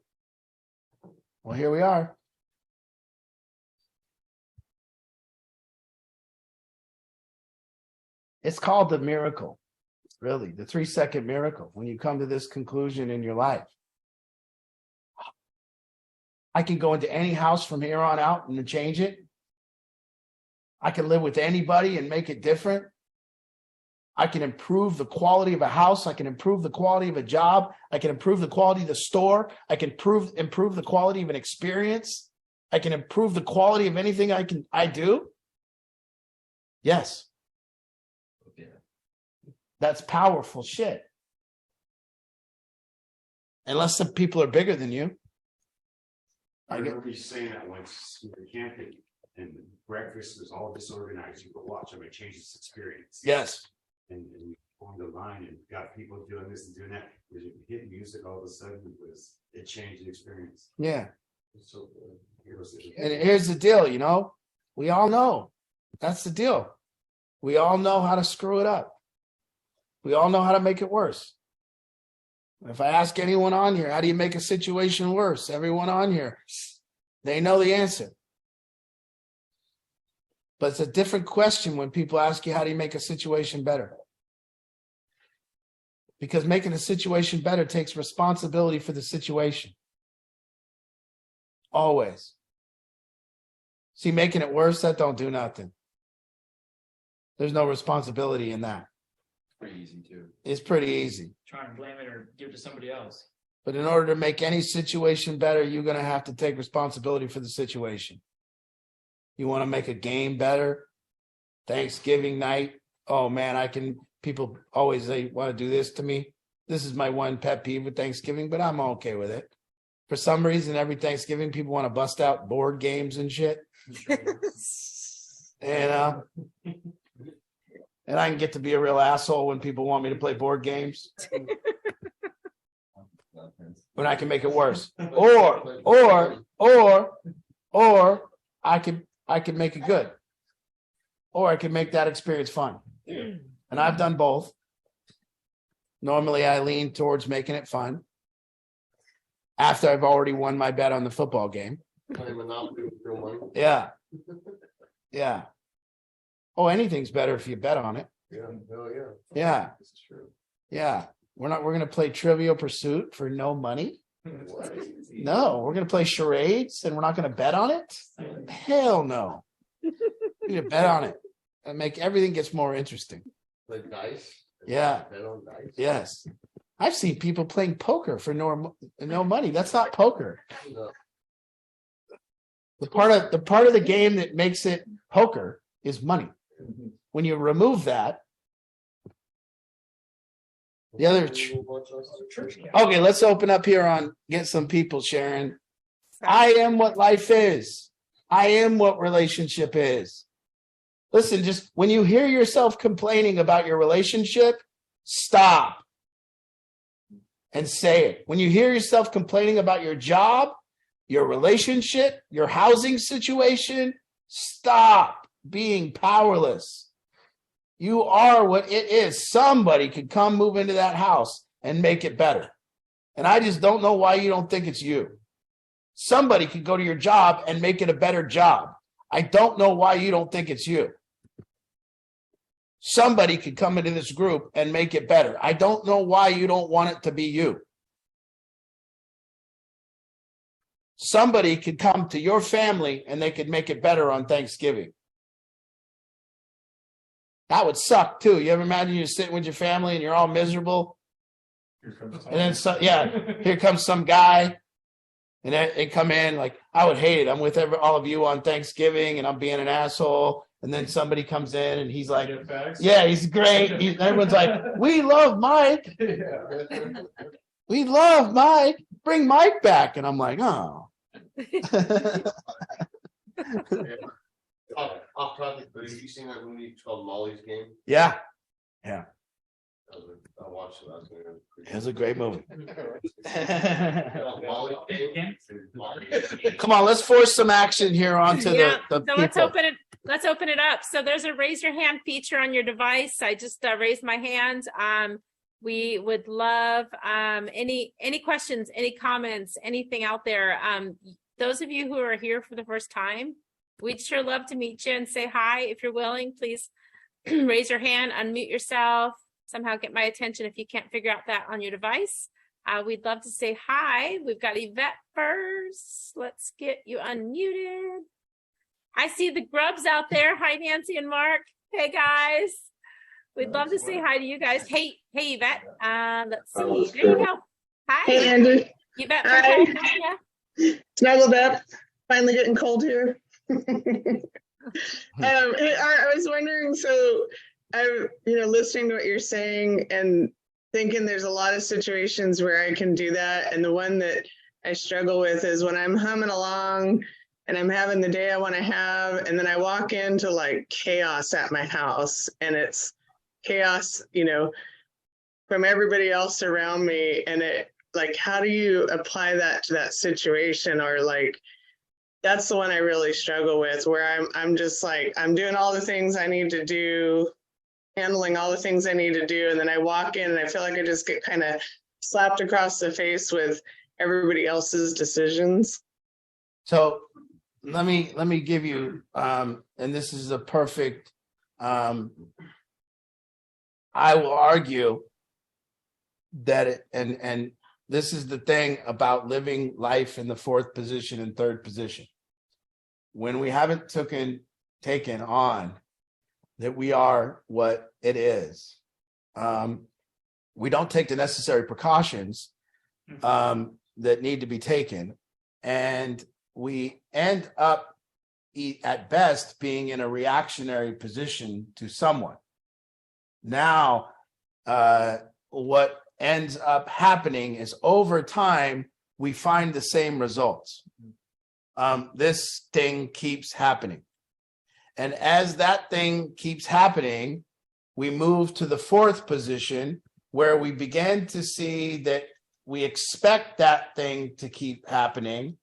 Well, here we are. It's called the miracle, really, the 3-second miracle. When you come to this conclusion in your life, I can go into any house from here on out and change it. I can live with anybody and make it different. I can improve the quality of a house. I can improve the quality of a job. I can improve the quality of the store. I can improve the quality of an experience. I can improve the quality of anything I do. Yes. That's powerful shit. Unless some people are bigger than you. I remember you saying that once we were camping and breakfast was all disorganized. You go watch them, it changed this experience. Yes. And we formed a line and got people doing this and doing that. When you hit music, all of a sudden it changed the experience. Yeah. So And here's the deal, you know, we all know. That's the deal. We all know how to screw it up. We all know how to make it worse. If I ask anyone on here, how do you make a situation worse? Everyone on here, they know the answer. But it's a different question when people ask you, how do you make a situation better? Because making a situation better takes responsibility for the situation. Always. See, making it worse, that don't do nothing. There's no responsibility in that. Pretty easy too. It's pretty easy. Try and blame it or give it to somebody else. But in order to make any situation better, you're going to have to take responsibility for the situation. You want to make a game better? Thanksgiving night. Oh man, people always they want to do this to me. This is my one pet peeve with Thanksgiving, but I'm okay with it. For some reason, every Thanksgiving, people want to bust out board games and shit. And I can get to be a real asshole when people want me to play board games. When I can make it worse. Or I could make it good. Or I could make that experience fun. And I've done both. Normally I lean towards making it fun. After I've already won my bet on the football game. Play Monopoly with real money. Yeah. Yeah. Oh, anything's better if you bet on it. Yeah, oh yeah. Yeah. This is true. Yeah. We're gonna play Trivial Pursuit for no money. No, we're gonna play charades and we're not gonna bet on it. Hell no. We're gonna bet on it and make everything gets more interesting. Play dice. Yeah. Bet on dice. Yes. I've seen people playing poker for no money. That's not poker. No. The part of the game that makes it poker is money. When you remove that, the other. Okay, let's open up here on get some people sharing. I am what life is. I am what relationship is. Listen, just when you hear yourself complaining about your relationship, stop and say it. When you hear yourself complaining about your job, your relationship, your housing situation, stop being powerless. You are what it is. Somebody could come move into that house and make it better. And I just don't know why you don't think it's you. Somebody could go to your job and make it a better job. I don't know why you don't think it's you. Somebody could come into this group and make it better. I don't know why you don't want it to be you. Somebody could come to your family and they could make it better on Thanksgiving. That would suck too. You ever imagine you're sitting with your family and you're all miserable? And then here comes some guy and they come in like, I would hate it. I'm with all of you on Thanksgiving and I'm being an asshole. And then somebody comes in and he's like, yeah, he's great. Everyone's like, we love Mike. We love Mike. Bring Mike back. And I'm like, oh. Off topic, but have you seen that movie called Molly's Game? Yeah. I watched it last night. It was a great movie. Molly's Game. Come on, let's force some action here onto the So people. let's open it up. So there's a raise your hand feature on your device. I just raised my hand. We would love any questions, any comments, anything out there. Those of you who are here for the first time, we'd sure love to meet you and say hi. If you're willing, please raise your hand, unmute yourself, somehow get my attention if you can't figure out that on your device. We'd love to say hi. We've got Yvette first. Let's get you unmuted. I see the grubs out there. Hi, Nancy and Mark. Hey, guys. We'd love to say hi to you guys. Hey, Yvette. Let's see. There you go. Hi. Hey, Andy. Yvette. Hi. Hiya. Snuggled up. Finally getting cold here. Hey, I was wondering, so I'm, listening to what you're saying and thinking there's a lot of situations where I can do that. And the one that I struggle with is when I'm humming along and I'm having the day I want to have, and then I walk into like chaos at my house, and it's chaos, from everybody else around me. And it, like, how do you apply that to that situation? Or like, that's the one I really struggle with, where I'm just like, I'm doing all the things I need to do, handling all the things I need to do. And then I walk in and I feel like I just get kind of slapped across the face with everybody else's decisions. So let me give you, and this is a perfect, I will argue that and this is the thing about living life in the fourth position and third position. When we haven't taken on that we are what it is, we don't take the necessary precautions that need to be taken, and we end up at best being in a reactionary position to someone. Now, what ends up happening is over time, we find the same results. This thing keeps happening. And as that thing keeps happening, we move to the fourth position where we begin to see that we expect that thing to keep happening.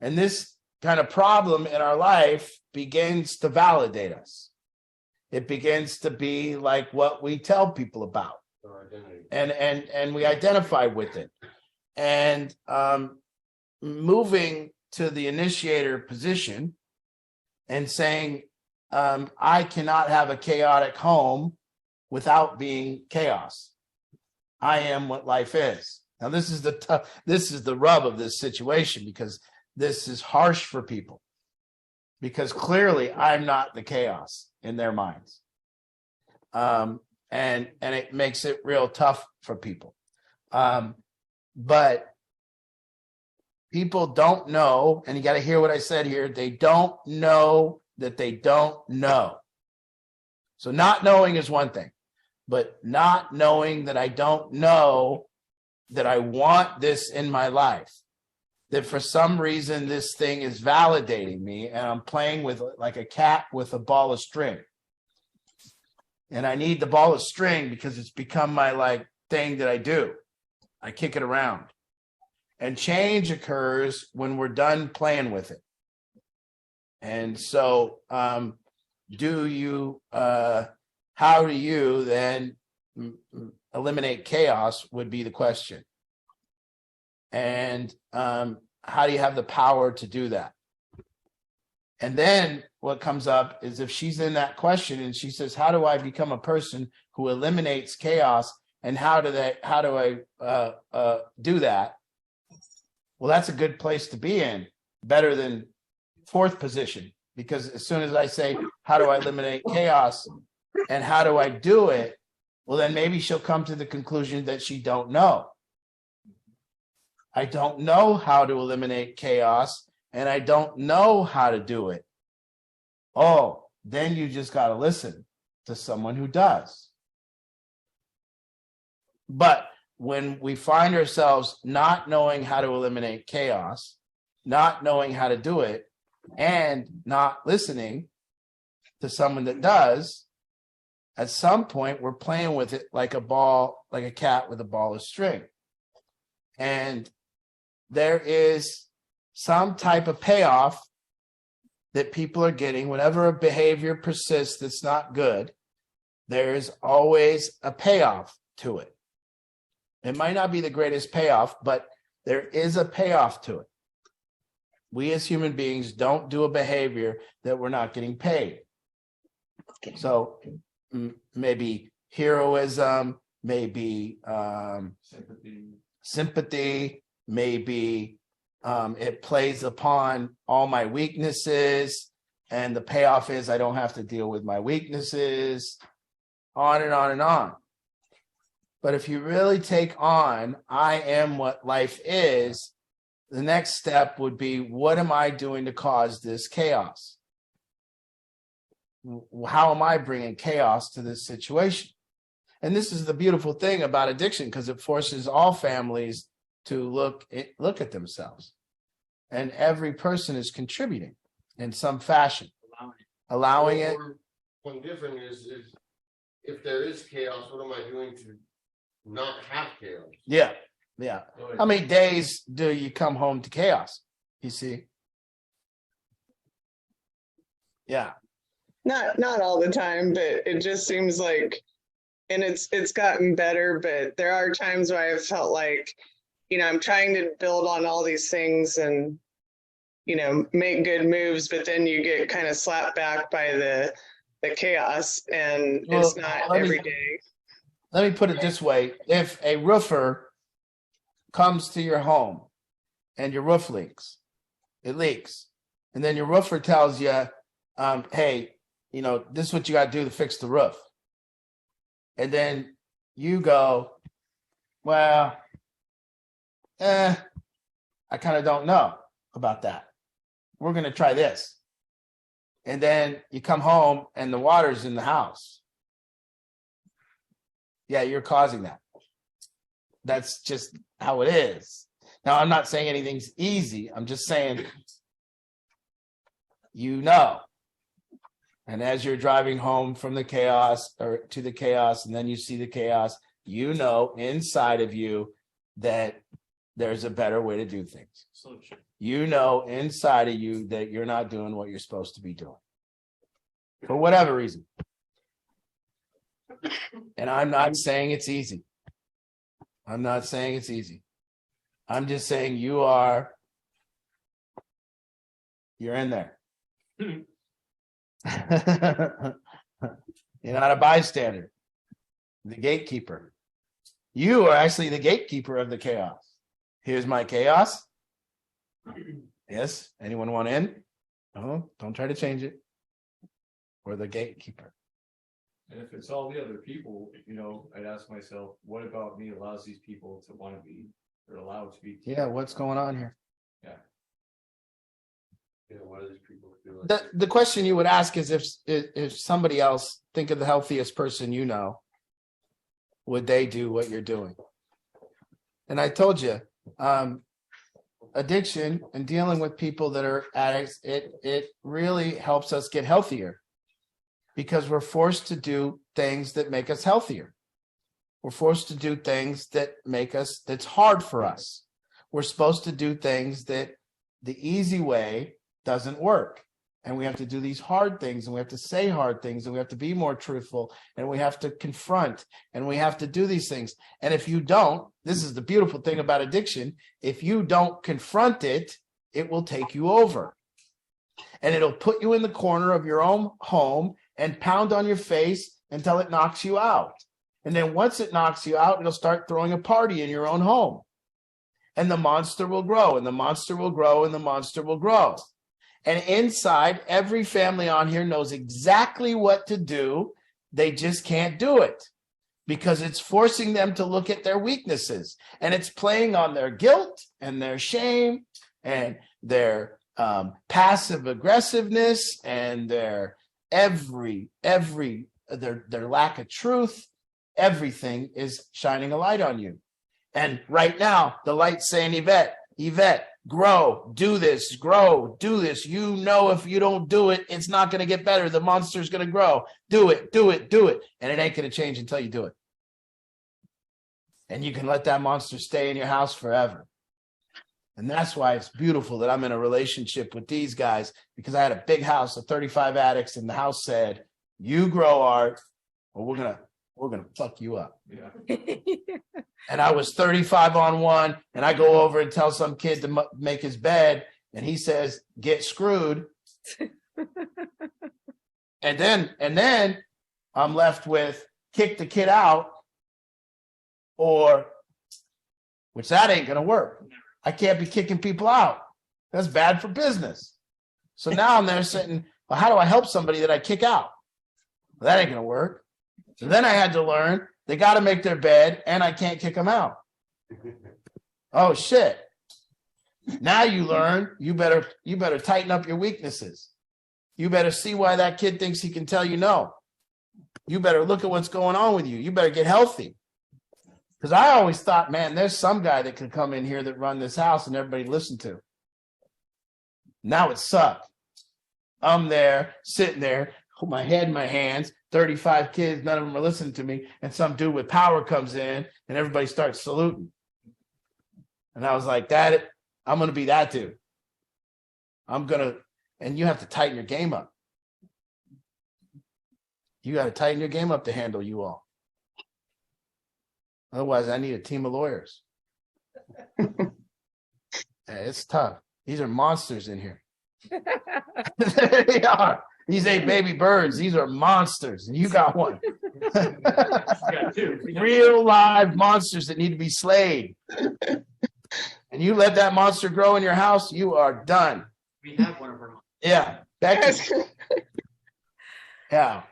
And this kind of problem in our life begins to validate us. It begins to be like what we tell people about. And we identify with it. And moving to the initiator position and saying, I cannot have a chaotic home without being chaos. I am what life is. Now, this is the rub of this situation, because this is harsh for people, because clearly I'm not the chaos in their minds. And it makes it real tough for people. But people don't know, and you got to hear what I said here. They don't know that they don't know. So not knowing is one thing, but not knowing that I don't know that I want this in my life, that for some reason this thing is validating me, and I'm playing with like a cat with a ball of string. And I need the ball of string because it's become my like thing that I do. I kick it around. And change occurs when we're done playing with it. And so how do you then eliminate chaos would be the question. And how do you have the power to do that? And then what comes up is if she's in that question and she says, how do I become a person who eliminates chaos, and how do I do that? Well, that's a good place to be in, better than fourth position, because as soon as I say, how do I eliminate chaos and how do I do it? Well, then maybe she'll come to the conclusion that she don't know. I don't know how to eliminate chaos, and I don't know how to do it. Oh, then you just got to listen to someone who does. But when we find ourselves not knowing how to eliminate chaos, not knowing how to do it, and not listening to someone that does, at some point we're playing with it like a cat with a ball of string. And there is some type of payoff that people are getting. Whenever a behavior persists that's not good, there is always a payoff to it. It might not be the greatest payoff, but there is a payoff to it. We as human beings don't do a behavior that we're not getting paid. So maybe heroism, maybe sympathy, maybe it plays upon all my weaknesses, and the payoff is I don't have to deal with my weaknesses, on and on and on. But if you really take on, I am what life is, the next step would be, what am I doing to cause this chaos? How am I bringing chaos to this situation? And this is the beautiful thing about addiction, because it forces all families to look at themselves. And every person is contributing in some fashion, allowing it. One different is if there is chaos, what am I doing to not have chaos? Yeah. How many days do you come home to chaos? You see? Yeah. Not all the time, but it just seems like and it's gotten better, but there are times where I felt like, I'm trying to build on all these things and, make good moves, but then you get kind of slapped back by the chaos, and it's not every day. Let me put it this way. If a roofer comes to your home and your roof leaks, and then your roofer tells you, hey, this is what you got to do to fix the roof. And then you go, well, I kind of don't know about that. We're going to try this. And then you come home and the water's in the house. Yeah, you're causing that. That's just how it is. Now, I'm not saying anything's easy. I'm just saying, and as you're driving home from the chaos or to the chaos, and then you see the chaos, inside of you that there's a better way to do things. Inside of you that you're not doing what you're supposed to be doing for whatever reason. And I'm not saying it's easy. I'm just saying you're in there. You're not a bystander, the gatekeeper. You are actually the gatekeeper of the chaos. Here's my chaos. Yes. Anyone want in? Oh, don't try to change it. We're the gatekeeper. And if it's all the other people, I'd ask myself, what about me allows these people to want to be or allowed to be? Yeah, what's going on here? Yeah. What are these people doing? The question you would ask is if somebody else, think of the healthiest person would they do what you're doing? And I told you, addiction and dealing with people that are addicts, it really helps us get healthier because we're forced to do things that make us healthier. We're forced to do things that's hard for us. We're supposed to do things that the easy way doesn't work. And we have to do these hard things, and we have to say hard things, and we have to be more truthful, and we have to confront, and we have to do these things. And if you don't, this is the beautiful thing about addiction, if you don't confront it, it will take you over. And it'll put you in the corner of your own home and pound on your face until it knocks you out. And then once it knocks you out, it'll start throwing a party in your own home. And the monster will grow, and the monster will grow, and the monster will grow. And inside, every family on here knows exactly what to do. They just can't do it because it's forcing them to look at their weaknesses, and it's playing on their guilt and their shame and their passive aggressiveness and their their lack of truth. Everything is shining a light on you. And right now, the light's saying, Yvette, grow, do this. If you don't do it, it's not going to get better. The monster's going to grow. Do it. And it ain't going to change until you do it. And you can let that monster stay in your house forever. And that's why it's beautiful that I'm in a relationship with these guys, because I had a big house of 35 addicts, and the house said, you grow, Art, or we're going to fuck you up. Yeah. And I was 35 on one, and I go over and tell some kid to make his bed, and he says, get screwed. and then I'm left with kick the kid out, which that ain't going to work. I can't be kicking people out. That's bad for business. So now I'm there sitting, well, how do I help somebody that I kick out? Well, that ain't going to work. So then I had to learn they got to make their bed, and I can't kick them out. Oh shit. Now you learn you better tighten up your weaknesses. You better see why that kid thinks he can tell you no. You better look at what's going on with you. You better get healthy. Because I always thought, man, there's some guy that could come in here that run this house and everybody listen to. Now it sucked. I'm there, sitting there, hold my head in my hands, 35 kids, none of them are listening to me, and some dude with power comes in and everybody starts saluting. And I was like, I'm going to be that dude. And you have to tighten your game up. You got to tighten your game up to handle you all. Otherwise, I need a team of lawyers. It's tough. These are monsters in here. There they are. These ain't baby birds. These are monsters. And you got one. Real live monsters that need to be slayed. And you let that monster grow in your house, you are done. We have one of our. Yeah. Becky. Yeah.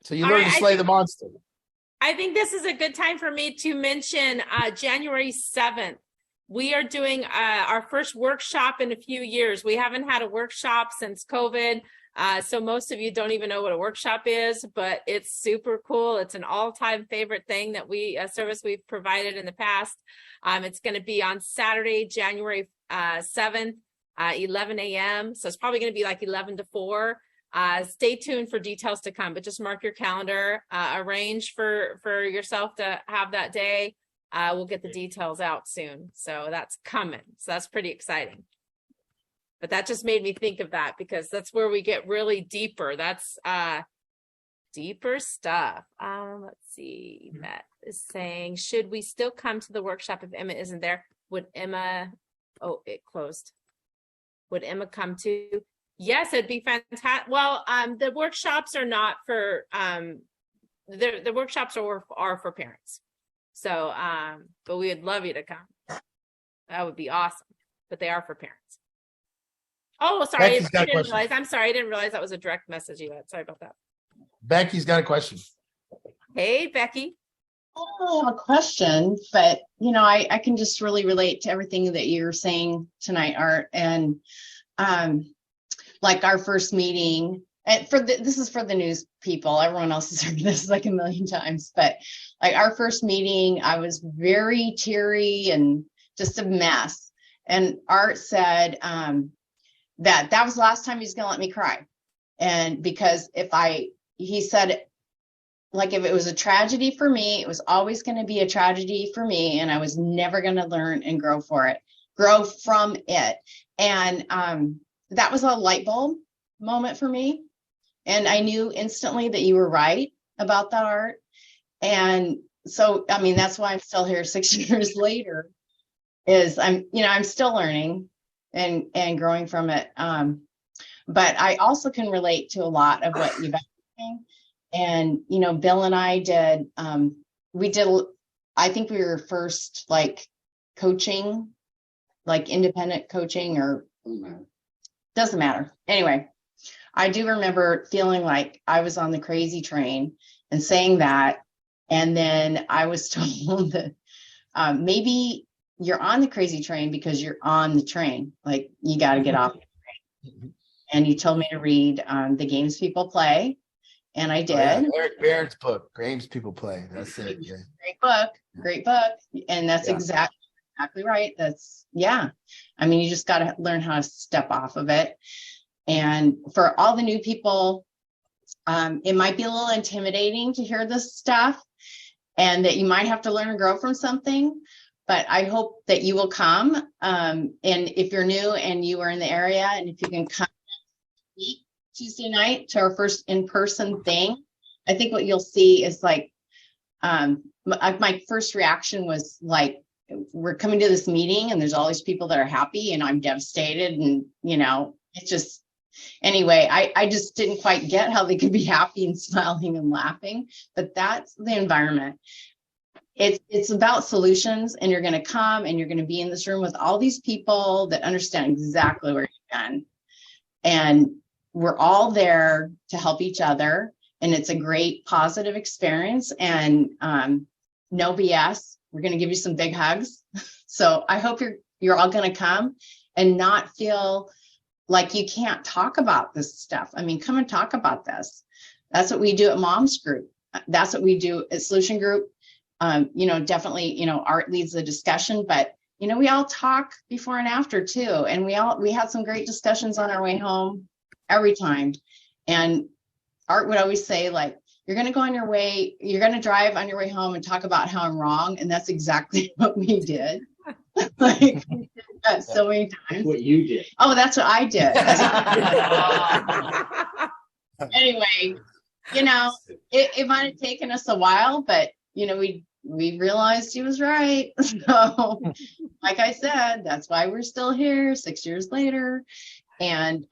So you All learn right, to I slay think- the monster. I think this is a good time for me to mention January 7th. We are doing our first workshop in a few years. We haven't had a workshop since COVID. So most of you don't even know what a workshop is, but it's super cool. It's an all-time favorite thing that service we've provided in the past. It's going to be on Saturday, January 7th, 11 a.m. So it's probably going to be like 11 to 4. Stay tuned for details to come, but just mark your calendar, arrange for yourself to have that day. We'll get the details out soon. So that's coming. So that's pretty exciting. But that just made me think of that because that's where we get really deeper. That's deeper stuff. Let's see. Matt is saying, should we still come to the workshop if Emma isn't there? Would Emma, oh, it closed. Would Emma come to? Yes, it'd be fantastic. Well, the workshops are not for, the workshops are for parents. So, but we would love you to come. That would be awesome. But they are for parents. Oh, sorry. Becky's got a I didn't question. realize. I'm sorry. I didn't realize that was a direct message you had. Sorry about that. Becky's got a question. Hey, Becky. I don't have a question, but I can just really relate to everything that you're saying tonight, Art. And like our first meeting, and this is for the news people. Everyone else has heard this like a million times, but like our first meeting, I was very teary and just a mess. And Art said that was the last time he's going to let me cry. And because he said, like, if it was a tragedy for me, it was always going to be a tragedy for me. And I was never going to learn and grow from it. And that was a light bulb moment for me. And I knew instantly that you were right about that, Art. And so, I mean, that's why I'm still here 6 years later, is I'm still learning and growing from it. But I also can relate to a lot of what you've been saying. And, Bill and I did, I think we were first like coaching, like independent coaching or doesn't matter. Anyway, I do remember feeling like I was on the crazy train and saying that. And then I was told that maybe you're on the crazy train because you're on the train. Like you got to get off the train. And you told me to read The Games People Play. And I did. Oh, yeah. Eric Barrett's book, Games People Play. That's it. Yeah. Great book. And that's exactly right. I mean, you just got to learn how to step off of it. And for all the new people, it might be a little intimidating to hear this stuff and that you might have to learn and grow from something, but I hope that you will come. And if you're new and you are in the area, and if you can come Tuesday night to our first in-person thing, I think what you'll see is like, my first reaction was like, we're coming to this meeting and there's all these people that are happy and I'm devastated. And, it's just, anyway, I just didn't quite get how they could be happy and smiling and laughing, but that's the environment. It's about solutions, and you're going to come and you're going to be in this room with all these people that understand exactly where you've been. And we're all there to help each other. And it's a great positive experience, and no BS. We're going to give you some big hugs. So I hope you're all going to come and not feel like you can't talk about this stuff. I mean, come and talk about this. That's what we do at Mom's Group. That's what we do at Solution Group. Definitely, Art leads the discussion, but we all talk before and after too. And we had some great discussions on our way home every time. And Art would always say, like, you're going to drive on your way home and talk about how I'm wrong. And that's exactly what we did. Like, we did that so many times. What you did. Oh, that's what I did. Anyway, it might have taken us a while, but we we realized he was right. So, like I said, that's why we're still here 6 years later. And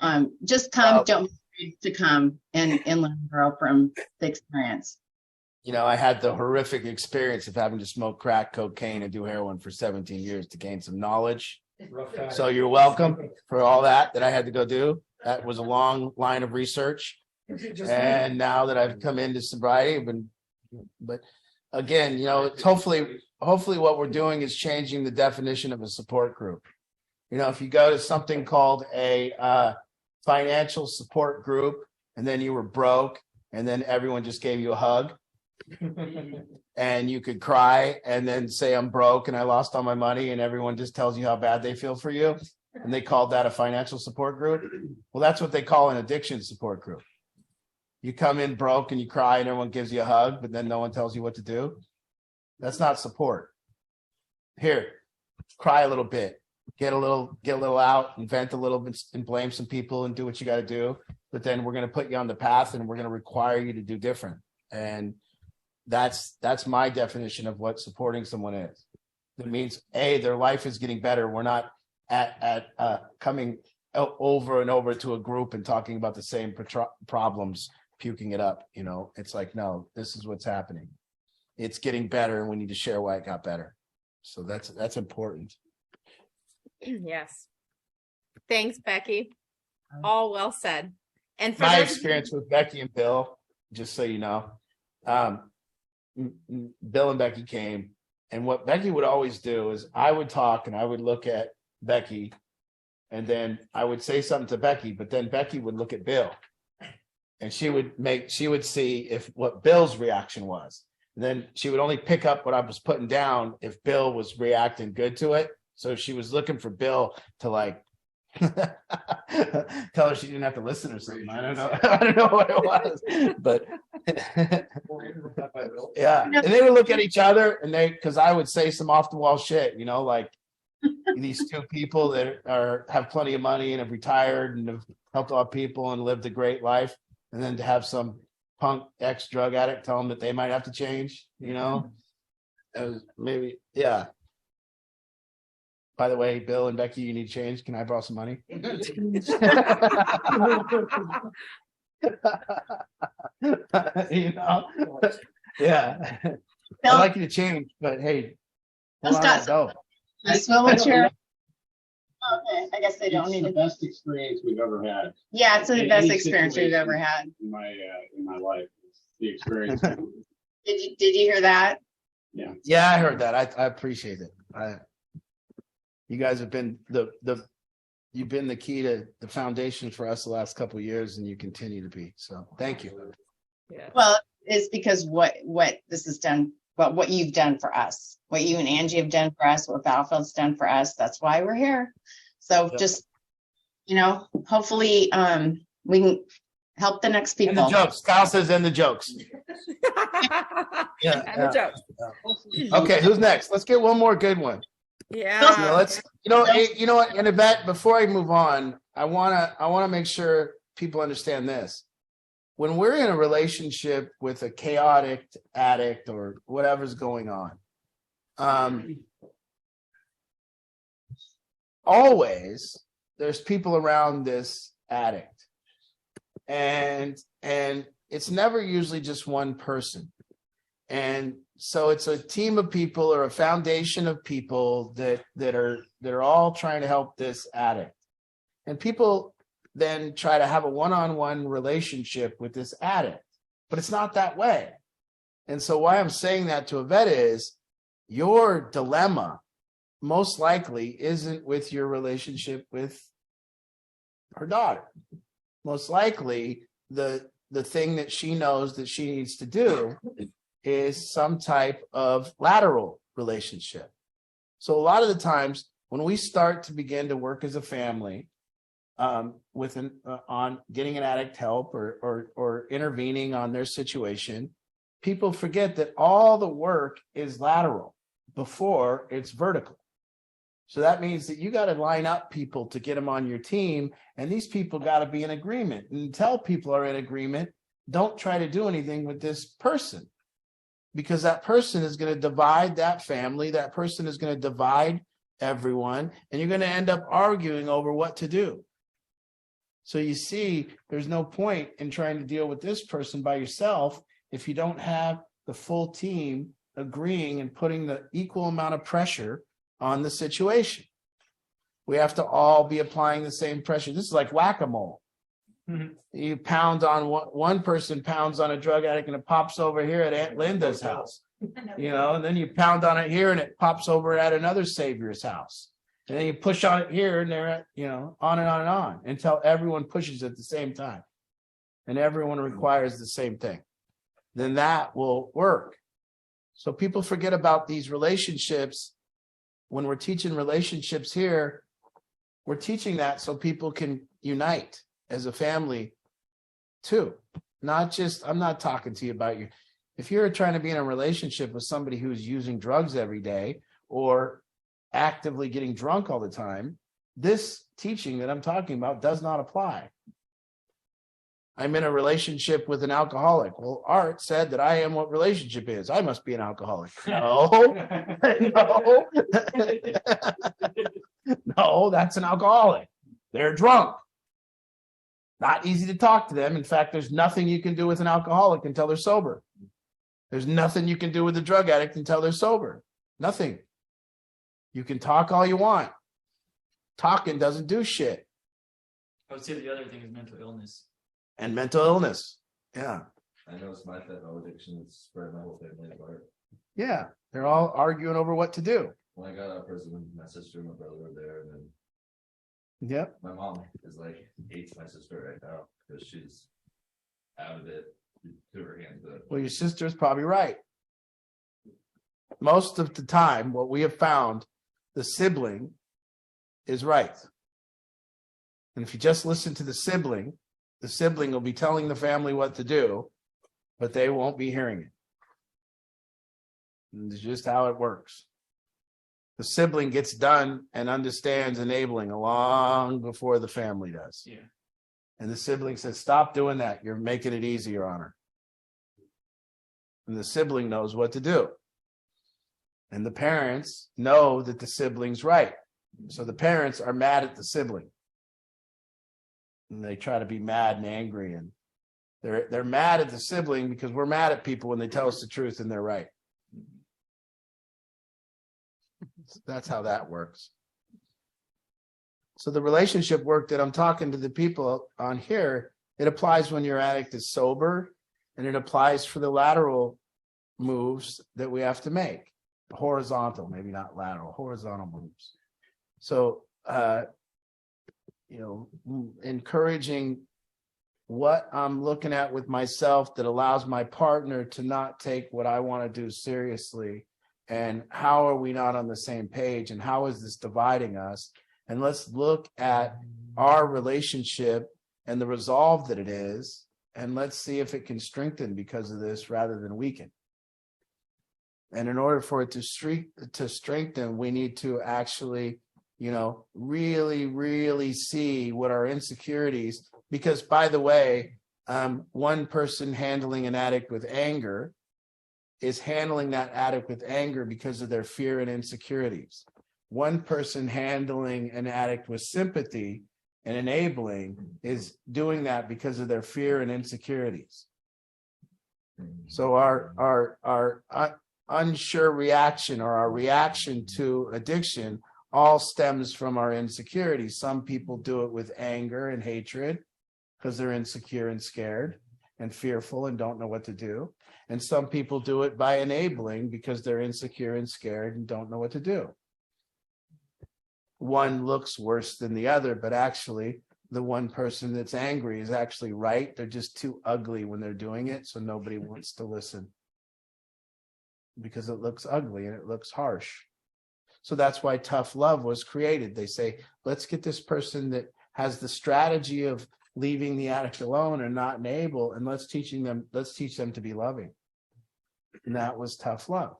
just come, Well- don't be afraid to come and learn and grow from the experience. You know, I had the horrific experience of having to smoke crack cocaine and do heroin for 17 years to gain some knowledge. Rough guy. So you're welcome for all that I had to go do. That was a long line of research. And now that I've come into sobriety, but again, you know, it's hopefully what we're doing is changing the definition of a support group. You know, if you go to something called a financial support group, and then you were broke, and then everyone just gave you a hug, and you could cry and then say, I'm broke and I lost all my money, and everyone just tells you how bad they feel for you. And they called that a financial support group. Well, that's what they call an addiction support group. You come in broke and you cry and everyone gives you a hug, but then no one tells you what to do. That's not support. Here, cry a little bit, get a little out and vent a little bit and blame some people and do what you got to do. But then we're going to put you on the path and we're going to require you to do different. And that's my definition of what supporting someone is. It means their life is getting better. We're not at coming over and over to a group and talking about the same problems, puking it up. You know, it's like, no, this is what's happening. It's getting better, and we need to share why it got better. So that's important. Yes. Thanks, Becky. All well said. And for My those- experience with Becky and Bill, just so you know, Bill and Becky came, and what Becky would always do is I would talk and I would look at Becky, and then I would say something to Becky, but then Becky would look at Bill, and she would see if what Bill's reaction was. And then she would only pick up what I was putting down if Bill was reacting good to it. So she was looking for Bill to like tell her she didn't have to listen or something. I don't know. I don't know what it was, but yeah. And they would look at each other, and because I would say some off the wall shit, you know, like these two people that have plenty of money and have retired and have helped a lot of people and lived a great life, and then to have some punk ex-drug addict tell them that they might have to change, you know, maybe, yeah. By the way, Bill and Becky, you need to change. Can I borrow some money? You know? Yeah. I'd like you to change, but hey, Bill's got go. A swivel chair. Okay, I guess they don't need the it. best experience we've ever had Yeah, it's the in best any experience we've situation. ever had. in my life. It's the experience. Did you hear that? Yeah, I heard that. I appreciate it. You guys have been you've been the key to the foundation for us the last couple of years, and you continue to be. So thank you. Well, it's because what this has done, what you've done for us, what you and Angie have done for us, what Battlefield's done for us. That's why we're here. So Yep. just, you know, hopefully we can help the next And the people. jokes. Kyle says, "And the jokes." Yeah. And the jokes. Okay, who's next? Let's get one more good one. Yeah. Let's, you know what, and Yvette, before I move on, I wanna make sure people understand this. When we're in a relationship with a chaotic addict or whatever's going on, always there's people around this addict, and it's never usually just one person. And so it's a team of people or a foundation of people that are all trying to help this addict. And people then try to have a one-on-one relationship with this addict, but it's not that way. And so why I'm saying that to Yvette is your dilemma most likely isn't with your relationship with her daughter. Most likely the thing that she knows that she needs to do is some type of lateral relationship. So a lot of the times when we start to begin to work as a family on getting an addict help or intervening on their situation, people forget that all the work is lateral before it's vertical. So that means that you got to line up people to get them on your team, and these people got to be in agreement. And until people are in agreement, don't try to do anything with this person. because that person is going to divide that family. That person is going to divide everyone, and you're going to end up arguing over what to do. So you see, there's no point in trying to deal with this person by yourself if you don't have the full team agreeing and putting the equal amount of pressure on the situation. We have to all be applying the same pressure. This is like whack-a-mole. You pound on one person pounds on a drug addict and it pops over here at Aunt Linda's house, and then you pound on it here and it pops over at another savior's house. And then you push on it here and they're, on and on and on until everyone pushes at the same time and everyone requires the same thing. Then that will work. So people forget about these relationships. When we're teaching relationships here, we're teaching that so people can unite as a family too. Not just, I'm not talking to you about you. If you're trying to be in a relationship with somebody who's using drugs every day or actively getting drunk all the time, this teaching that I'm talking about does not apply. I'm in a relationship with an alcoholic. Well, Art said that I am what relationship is. I must be an alcoholic. No, no, that's an alcoholic. They're drunk. Not easy to talk to them. In fact, there's nothing you can do with an alcoholic until they're sober. There's nothing you can do with a drug addict until they're sober. Nothing. You can talk all you want. Talking doesn't do shit. I would say the other thing is mental illness. And mental illness. Yeah. I noticed my fentanyl addiction is spread my whole family apart. Yeah. They're all arguing over what to do. When I got out of prison, my sister and my brother were there, and then Yep. my mom is like hates my sister right now because she's out of it to her hands. Well, your sister's probably right. Most of the time, what we have found, the sibling is right. And if you just listen to the sibling will be telling the family what to do, but they won't be hearing it. And it's just how it works. The sibling gets done and understands enabling long before the family does. Yeah. And the sibling says, stop doing that. You're making it easy, Your Honor. And the sibling knows what to do. And the parents know that the sibling's right. So the parents are mad at the sibling. And they try to be mad and angry. And they're mad at the sibling because we're mad at people when they tell us the truth and they're right. That's how that works. So the relationship work that I'm talking to the people on here, it applies when your addict is sober, and it applies for the lateral moves that we have to make. Horizontal, maybe not lateral, horizontal moves. So, encouraging what I'm looking at with myself that allows my partner to not take what I want to do seriously. And how are we not on the same page? And how is this dividing us? And let's look at our relationship and the resolve that it is. And let's see if it can strengthen because of this rather than weaken. And in order for it to strengthen, we need to actually, really, really see what our insecurities, because by the way, one person handling an addict with anger is handling that addict with anger because of their fear and insecurities. One person handling an addict with sympathy and enabling is doing that because of their fear and insecurities. So our unsure reaction or our reaction to addiction all stems from our insecurities. Some people do it with anger and hatred because they're insecure and scared and fearful and don't know what to do. And some people do it by enabling because they're insecure and scared and don't know what to do. One looks worse than the other, but actually the one person that's angry is actually right. They're just too ugly when they're doing it, so nobody wants to listen because it looks ugly and it looks harsh. So that's why tough love was created. They say, let's get this person that has the strategy of leaving the addict alone and not enable, and let's teach them to be loving. And that was tough love.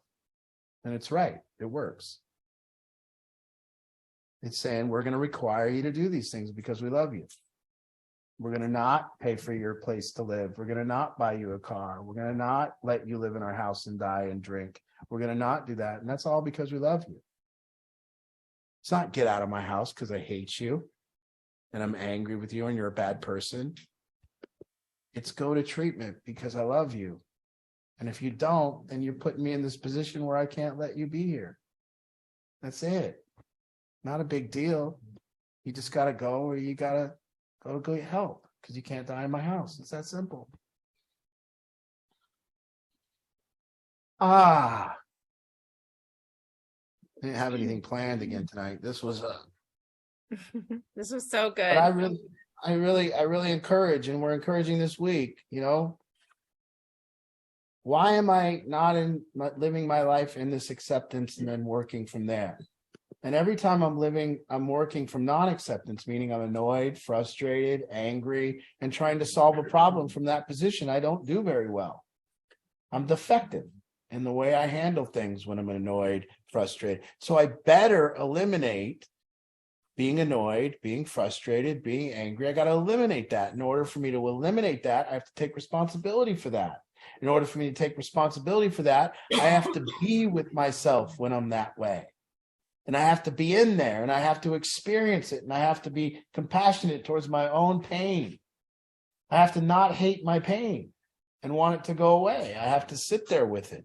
And it's right. It works. It's saying we're going to require you to do these things because we love you. We're going to not pay for your place to live. We're going to not buy you a car. We're going to not let you live in our house and die and drink. We're going to not do that. And that's all because we love you. It's not get out of my house because I hate you and I'm angry with you and you're a bad person. It's go to treatment because I love you. And if you don't, then you're putting me in this position where I can't let you be here. That's it. Not a big deal. You just got to go, or you got to go get help because you can't die in my house. It's that simple. Didn't have anything planned again tonight. This was This was so good. but I really encourage, and we're encouraging this week, why am I not living my life in this acceptance and then working from there? And every time I'm working from non-acceptance, meaning I'm annoyed, frustrated, angry, and trying to solve a problem from that position, I don't do very well. I'm defective in the way I handle things when I'm annoyed, frustrated. So I better eliminate being annoyed, being frustrated, being angry. I got to eliminate that. In order for me to eliminate that, I have to take responsibility for that. In order for me to take responsibility for that, I have to be with myself when I'm that way. And I have to be in there and I have to experience it and I have to be compassionate towards my own pain. I have to not hate my pain and want it to go away. I have to sit there with it.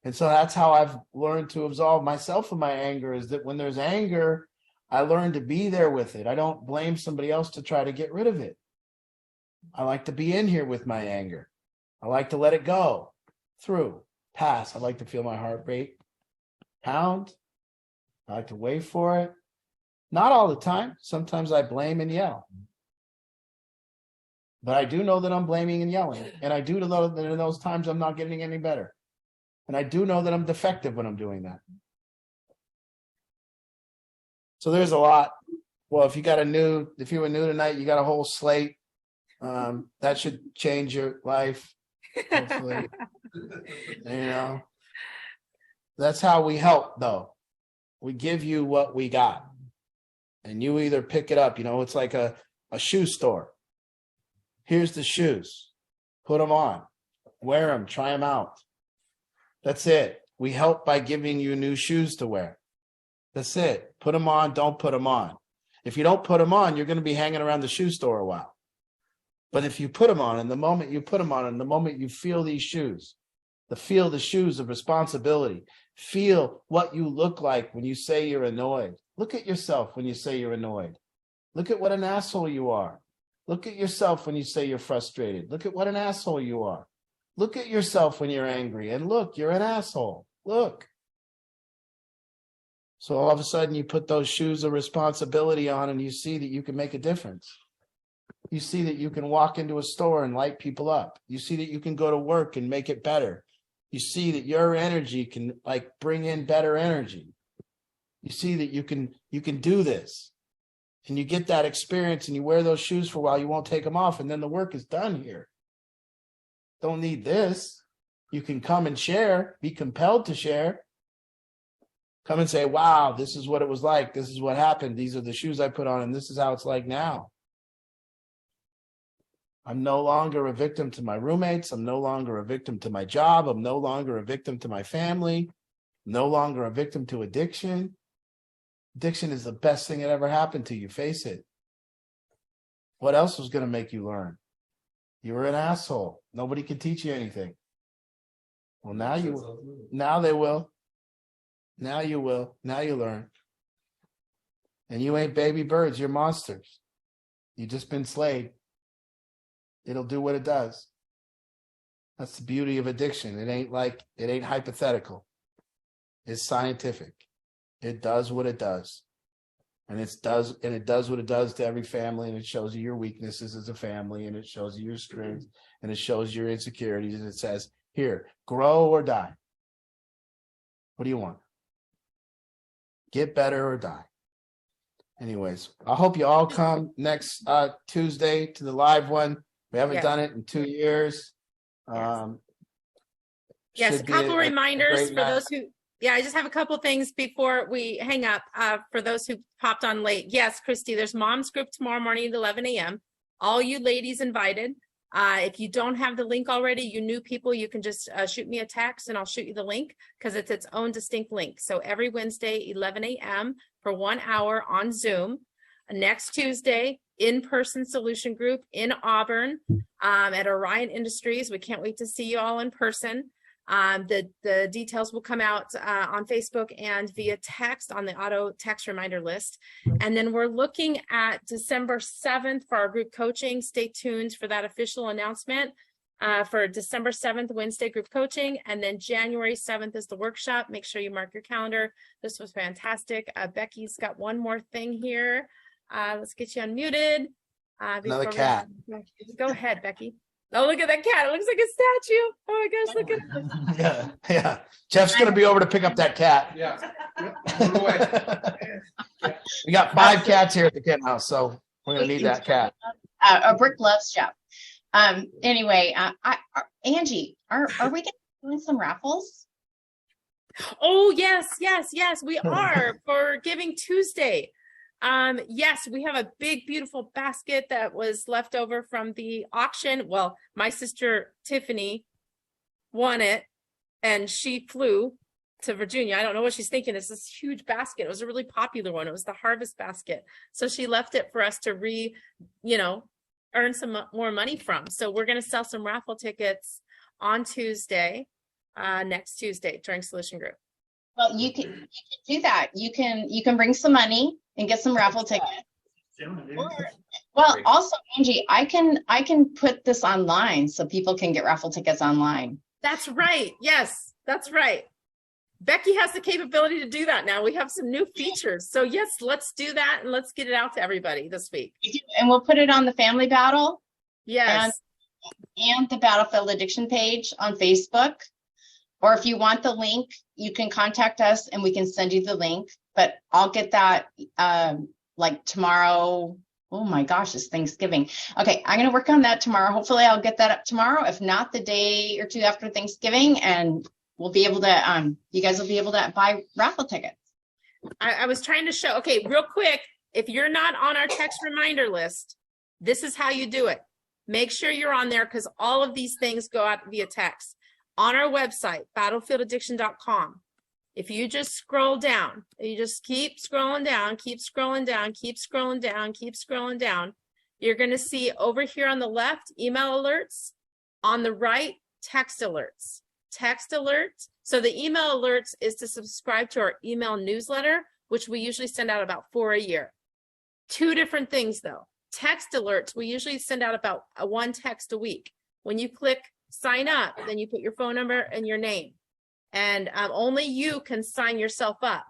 And so that's how I've learned to absolve myself of my anger, is that when there's anger, I learn to be there with it. I don't blame somebody else to try to get rid of it. I like to be in here with my anger. I like to let it go through, pass. I like to feel my heart rate pound. I like to wait for it. Not all the time. Sometimes I blame and yell. But I do know that I'm blaming and yelling. And I do know that in those times I'm not getting any better. And I do know that I'm defective when I'm doing that. So there's a lot. Well, if you were new tonight, you got a whole slate. That should change your life. Hopefully. That's how we help, though. We give you what we got. And you either pick it up, it's like a shoe store. Here's the shoes. Put them on. Wear them. Try them out. That's it. We help by giving you new shoes to wear. That's it. Put them on. Don't put them on. If you don't put them on, you're going to be hanging around the shoe store a while. But if you put them on, and the moment you put them on, and the moment you feel these shoes, feel the shoes of responsibility, feel what you look like when you say you're annoyed. Look at yourself when you say you're annoyed. Look at what an asshole you are. Look at yourself when you say you're frustrated. Look at what an asshole you are. Look at yourself when you're angry, and look, you're an asshole. Look. So all of a sudden you put those shoes of responsibility on and you see that you can make a difference. You see that you can walk into a store and light people up. You see that you can go to work and make it better. You see that your energy can bring in better energy. You see that you can do this. And you get that experience and you wear those shoes for a while, you won't take them off, and then the work is done here. Don't need this. You can come and share, be compelled to share. Come and say, wow, this is what it was like. This is what happened. These are the shoes I put on, and this is how it's like now. I'm no longer a victim to my roommates. I'm no longer a victim to my job. I'm no longer a victim to my family. I'm no longer a victim to addiction. Addiction is the best thing that ever happened to you. Face it. What else was going to make you learn? You were an asshole. Nobody could teach you anything. Well, now they will. Now you will. Now you learn. And you ain't baby birds. You're monsters. You've just been slayed. It'll do what it does. That's the beauty of addiction. It ain't hypothetical. It's scientific. It does what it does. And it does what it does to every family, and it shows you your weaknesses as a family, and it shows you your strengths, and it shows your insecurities, and it says, here, grow or die. What do you want? Get better or die. Anyways, I hope you all come next Tuesday to the live one. We haven't done it in 2 years. Yes, a couple reminders for those who, I just have a couple things before we hang up for those who popped on late. Yes, Christy, there's mom's group tomorrow morning at 11 a.m. all you ladies invited. If you don't have the link already, you new people, you can just shoot me a text and I'll shoot you the link because it's its own distinct link. So every Wednesday, 11 a.m. for 1 hour on Zoom. Next Tuesday, in-person solution group in Auburn at Orion Industries. We can't wait to see you all in person. The details will come out on Facebook and via text on the auto text reminder list. And then we're looking at December 7th for our group coaching. Stay tuned for that official announcement for December 7th, Wednesday group coaching. And then January 7th is the workshop. Make sure you mark your calendar. This was fantastic. Becky's got one more thing here. Let's get you unmuted. Another cat. Go ahead, Becky. Oh, look at that cat. It looks like a statue. Oh my gosh, look at it. Yeah. Jeff's going to be over to pick up that cat. Yeah. We got 5 cats here at the kid house, so we're going to need that cat. Brick loves Jeff. Anyway, Angie, are we doing some raffles? Oh, yes. We are for Giving Tuesday. Yes, we have a big, beautiful basket that was left over from the auction. Well, my sister Tiffany won it and she flew to Virginia. I don't know what she's thinking. It's this huge basket. It was a really popular one. It was the harvest basket. So she left it for us to earn some more money from. So we're going to sell some raffle tickets on Tuesday, next Tuesday during Solution Group. Well, you can do that. You can bring some money and get some raffle tickets. Well, also, Angie, I can put this online so people can get raffle tickets online. That's right. Yes, that's right. Becky has the capability to do that now. We have some new features. So yes, let's do that and let's get it out to everybody this week. And we'll put it on the Family Battle. Yes. And the Battlefield Addiction page on Facebook. Or if you want the link, you can contact us and we can send you the link. But I'll get that like tomorrow. Oh my gosh, it's Thanksgiving. Okay, I'm going to work on that tomorrow. Hopefully I'll get that up tomorrow. If not, the day or two after Thanksgiving, and we'll be able to, you guys will be able to buy raffle tickets. I was trying to show, okay, real quick, if you're not on our text reminder list, this is how you do it. Make sure you're on there because all of these things go out via text. On our website, battlefieldaddiction.com, if you just scroll down, you just keep scrolling down, keep scrolling down, keep scrolling down, keep scrolling down, you're going to see over here on the left, email alerts, on the right, text alerts. Text alerts. So the email alerts is to subscribe to our email newsletter, which we usually send out about 4 a year. 2 different things though. Text alerts, we usually send out about 1 text a week. When you click sign up, then you put your phone number and your name. And only you can sign yourself up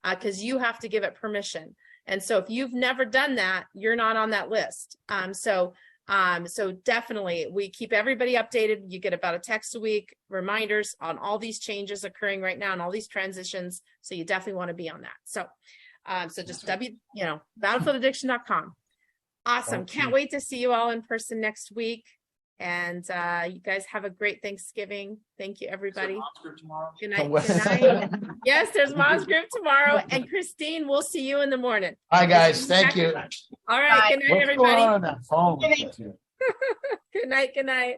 because you have to give it permission. And so if you've never done that, you're not on that list. So definitely we keep everybody updated. You get about a text a week, reminders on all these changes occurring right now and all these transitions. So you definitely want to be on that. So just battlefieldaddiction.com. Awesome. Can't wait to see you all in person next week. And you guys have a great Thanksgiving. Thank you, everybody. Good night. Good night. Yes, there's Mom's Group tomorrow. And Christine, we'll see you in the morning. Hi, guys. Thank you. All right. Good night, What's everybody. going on that phone? Good night. Good night.